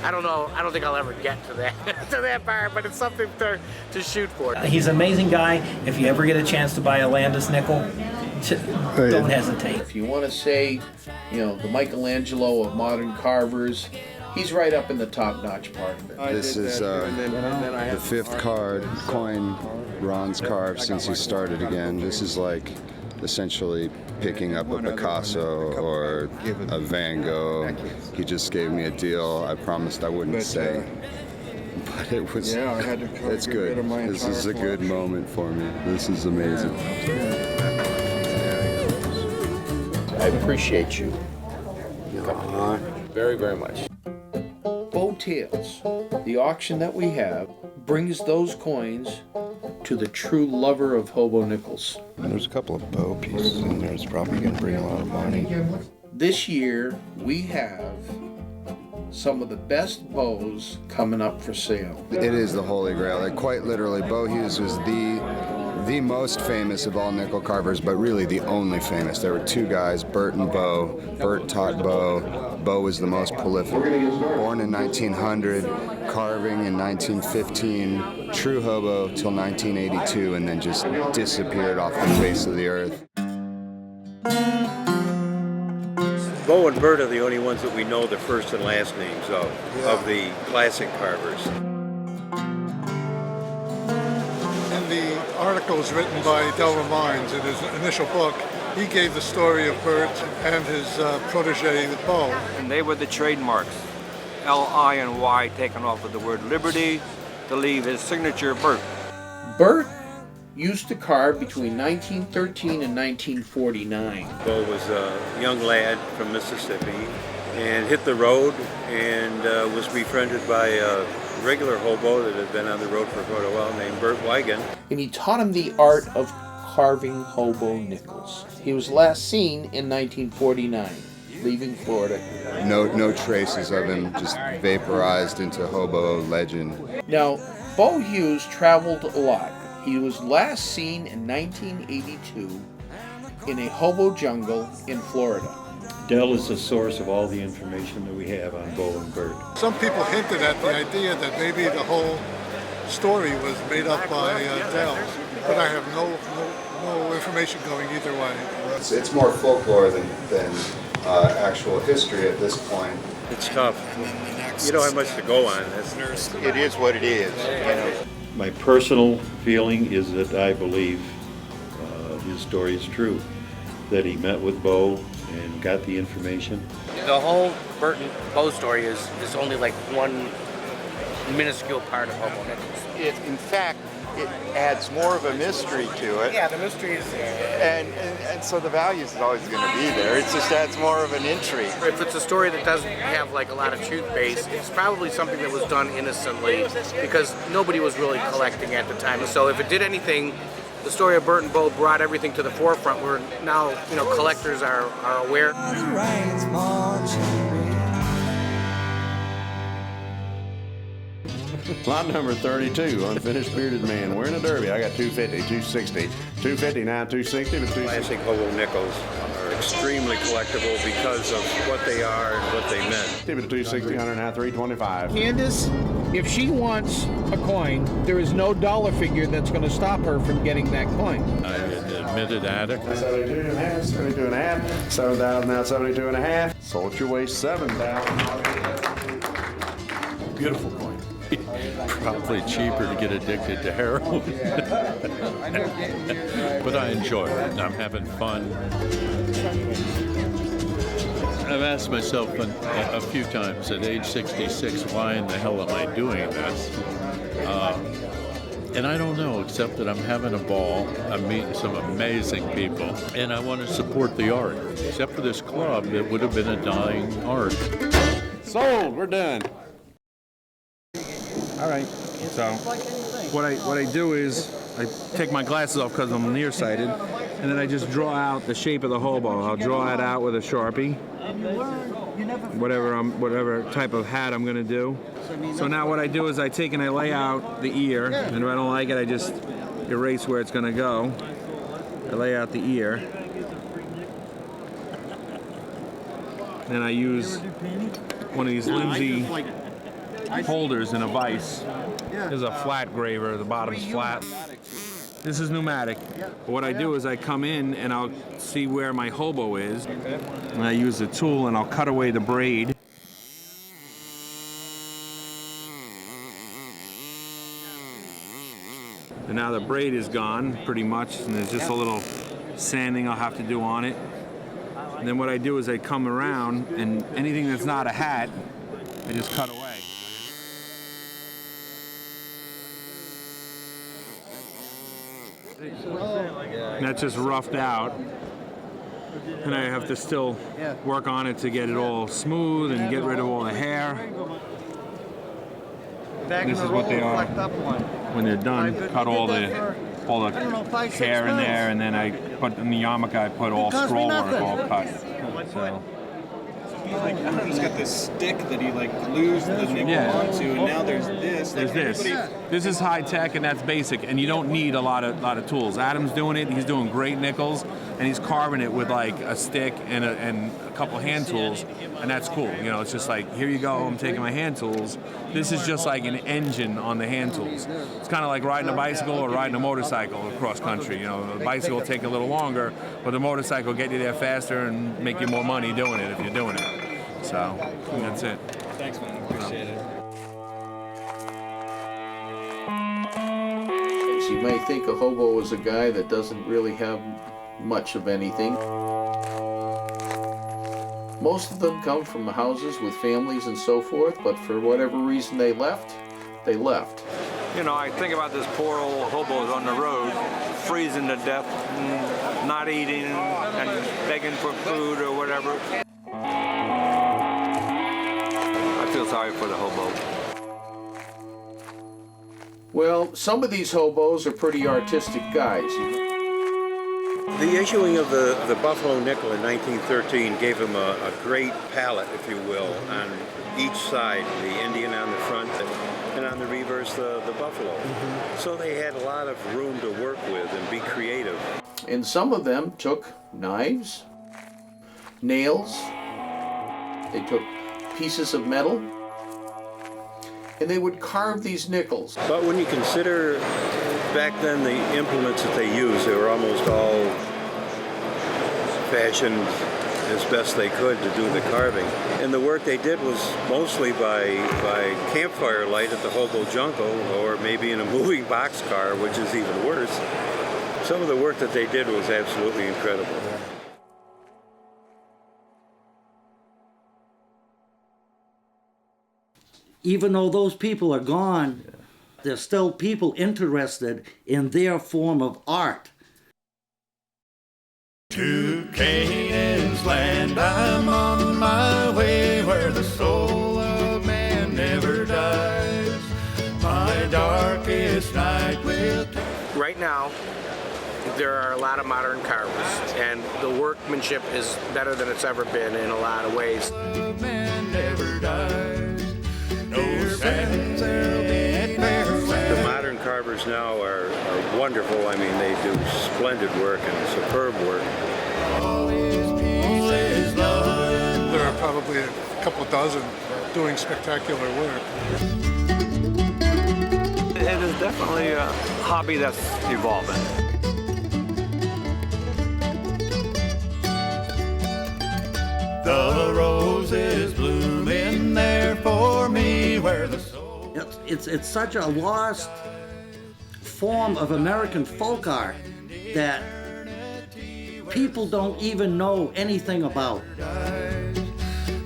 I don't know. I don't think I'll ever get to that to that bar, but it's something to shoot for. He's an amazing guy. If you ever get a chance to buy a Landis nickel, don't hesitate. If you want to say, the Michelangelo of modern carvers, he's right up in the top-notch part of it. This is the fifth coin Ron's carved since he started again. This is like essentially picking up a Picasso or a Van Gogh. He just gave me a deal. I promised I wouldn't say, but it was. Yeah, I had to. It's good. This is a good moment for me. This is amazing. I appreciate you. Very, very much. Bow Tales, the auction that we have, brings those coins to the true lover of hobo nickels. There's a couple of bow pieces in there. It's probably going to bring a lot of money. This year, we have some of the best bows coming up for sale. It is the holy grail. Like, quite literally, Bo Hughes was the most famous of all nickel carvers, but really the only famous. There were two guys, Bert and Bo. Bert taught Bo. Bo was the most prolific. Born in 1900, carving in 1915, true hobo till 1982, and then just disappeared off the face of the earth. Bo and Bert are the only ones that we know the first and last names of the classic carvers. In the articles written by Delra Mines in his initial book, he gave the story of Bert and his protege, the Bo. And they were the trademarks. L-I and Y taken off of the word liberty to leave his signature Bert. Bert used to carve between 1913 and 1949. Bo was a young lad from Mississippi and hit the road and was befriended by a regular hobo that had been on the road for quite a while named Bert Wigan. And he taught him the art of carving hobo nickels. He was last seen in 1949, leaving Florida. No traces of him, just vaporized into hobo legend. Now, Bo Hughes traveled a lot. He was last seen in 1982 in a hobo jungle in Florida. Dell is the source of all the information that we have on Bo and Bert. Some people hinted at the idea that maybe the whole story was made up by Dell, but I have no information going either way. It's more folklore than actual history at this point. It's tough. You don't have much to go on. It is what it is. My personal feeling is that I believe his story is true, that he met with Bo and got the information. The whole Bert and Bo story is only like one minuscule part of hobo nickels. In fact, it adds more of a mystery to it. Yeah, the mystery is there. And so the value is always going to be there. It just adds more of an intrigue. If it's a story that doesn't have like a lot of truth base, it's probably something that was done innocently because nobody was really collecting at the time. So if it did anything, the story of Bert and Bo brought everything to the forefront where now, collectors are aware. Lot number 32, unfinished bearded man. Wearing a derby. I got 250, 260, 250 now, 260 to 260. Classic hobo nickels are extremely collectible because of what they are and what they meant. Give it to 260, 100 now, 325. Candace, if she wants a coin, there is no dollar figure that's going to stop her from getting that coin. I'm an admitted addict. 72 and a half, 72 and a half, 7,000 now, 72 and a half. Sold your waist, 7,000. Beautiful coin. Probably cheaper to get addicted to heroin. But I enjoy it. I'm having fun. I've asked myself a few times at age 66, why in the hell am I doing this? And I don't know, except that I'm having a ball. I'm meeting some amazing people, and I want to support the art. Except for this club, it would have been a dying art. Sold, we're done. All right, so what I do is I take my glasses off because I'm nearsighted, and then I just draw out the shape of the hobo. I'll draw it out with a Sharpie, whatever type of hat I'm gonna do. So now what I do is I take and I lay out the ear, and if I don't like it, I just erase where it's gonna go. I lay out the ear. Then I use one of these Lindsay holders in a vise. There's a flat graver, the bottom's flat. This is pneumatic. What I do is I come in and I'll see where my hobo is, and I use the tool and I'll cut away the braid. And now the braid is gone pretty much, and there's just a little sanding I'll have to do on it. And then what I do is I come around, and anything that's not a hat, I just cut away. And that's just roughed out, and I have to still work on it to get it all smooth and get rid of all the hair. This is what they are when they're done. Cut all the hair in there, and then I put in the yarmulke. I put all scroll work all cut. So. He's got this stick that he glues the nipple onto, and now there's this. There's this. This is high tech, and that's basic, and you don't need a lot of tools. Adam's doing it. He's doing great nickels, and he's carving it with a stick and a couple hand tools, and that's cool. It's just here you go. I'm taking my hand tools. This is just like an engine on the hand tools. It's kind of like riding a bicycle or riding a motorcycle across country. The bicycle will take a little longer, but the motorcycle will get you there faster and make you more money doing it if you're doing it. So that's it. Thanks, man. Appreciate it. You may think a hobo is a guy that doesn't really have much of anything. Most of them come from houses with families and so forth, but for whatever reason they left, they left. You know, I think about this poor old hobos on the road, freezing to death, not eating, and begging for food or whatever. I feel sorry for the hobo. Well, some of these hobos are pretty artistic guys. The issuing of the Buffalo nickel in 1913 gave him a great palette, if you will, on each side, the Indian on the front and on the reverse, the Buffalo. So they had a lot of room to work with and be creative. And some of them took knives, nails, they took pieces of metal, and they would carve these nickels. But when you consider back then the implements that they used, they were almost all fashioned as best they could to do the carving. And the work they did was mostly by campfire light at the Hobo Jungle, or maybe in a moving boxcar, which is even worse. Some of the work that they did was absolutely incredible. Even though those people are gone, there's still people interested in their form of art. To Canaan's land I'm on my way, where the soul of man never dies. My darkest night will Right now, there are a lot of modern carvers, and the workmanship is better than it's ever been in a lot of ways. man never dies. No sands there'll be The modern carvers now are wonderful. I mean, they do splendid work and superb work. There are probably a couple dozen doing spectacular work. It is definitely a hobby that's evolving. The roses blooming there for me, where the soul. It's such a lost form of American folk art that people don't even know anything about.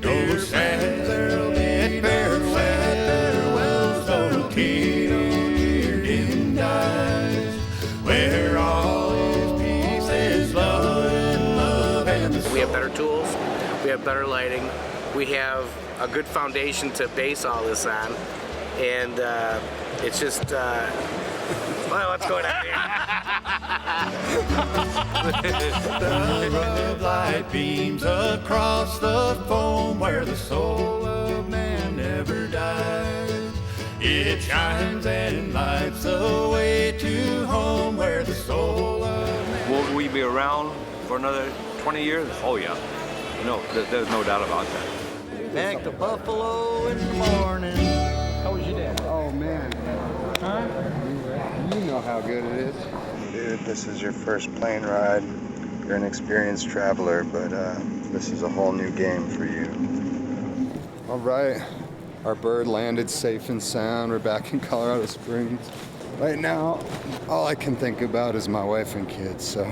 No sands there'll be farewells, no tear dim dies, where all is peace is love and the soul. We have better tools, we have better lighting, we have a good foundation to base all this on, and it's just, well, what's going on here? The rub light beams across the foam, where the soul of man never dies. It shines and lights the way to home, where the soul of man. Will we be around for another 20 years? Oh yeah. No, there's no doubt about that. Back to Buffalo in the morning. How was your day? Oh man. Huh? You know how good it is. Dude, this is your first plane ride. You're an experienced traveler, but this is a whole new game for you. All right. Our bird landed safe and sound. We're back in Colorado Springs. Right now, all I can think about is my wife and kids, so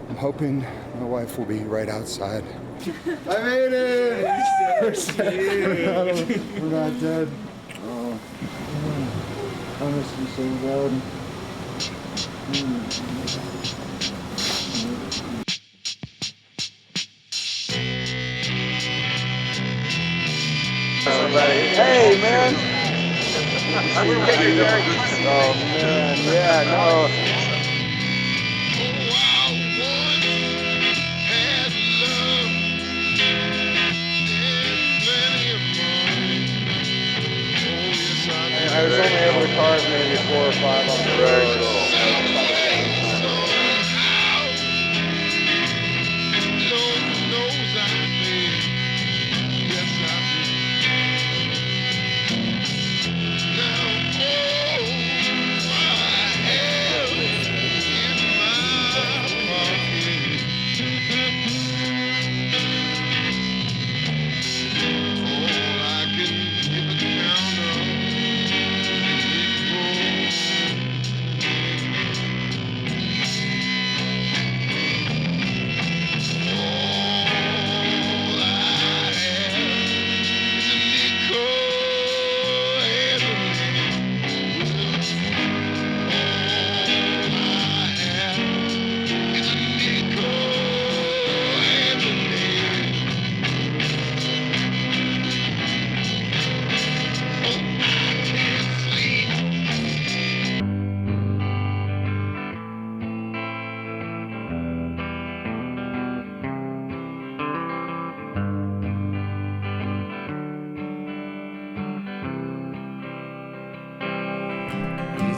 I'm hoping my wife will be right outside. I made it! We're not dead. Oh, I miss you so bad. Hey, man! I'm gonna get your Gary. Oh, man, yeah, no. I was only able to carve maybe 4 or 5 on the road.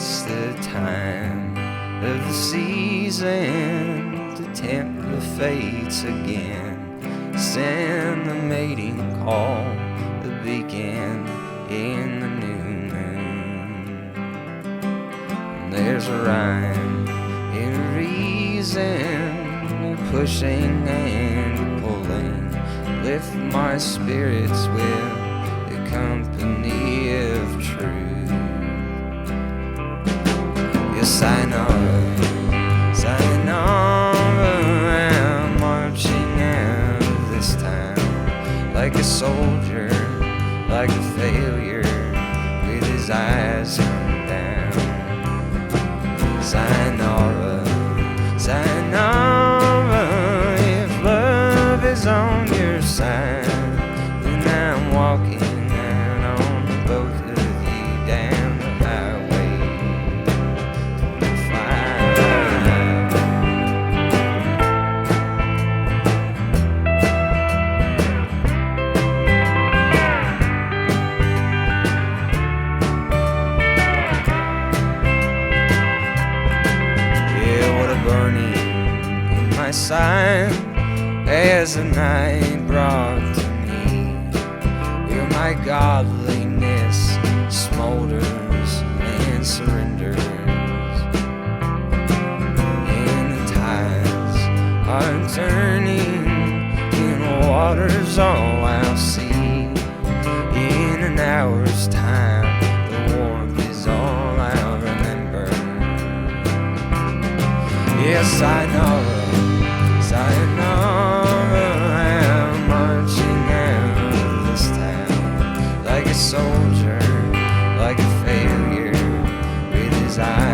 it's the time of the season to tempt the fates again. Send the mating call to begin in the new moon. And there's a rhyme and a reason, pushing and pulling, lift my spirits with the company of truth. Yes, sayonara, sayonara, I'm marching out of this town like a soldier, like a failure, with his eyes hung down. Sayonara, sayonara, if love is on your side, then I'm walking out on both of you down the highway 25. Yeah, what a burning in my side as the night brought to me, where my godliness smolders and surrenders, and the tides are turning, and water's all I'll see. In an hour's time, the warmth is all I'll remember. Yes, I know, sayonara, I'm marching out of this town like a soldier, like a failure, with his eyes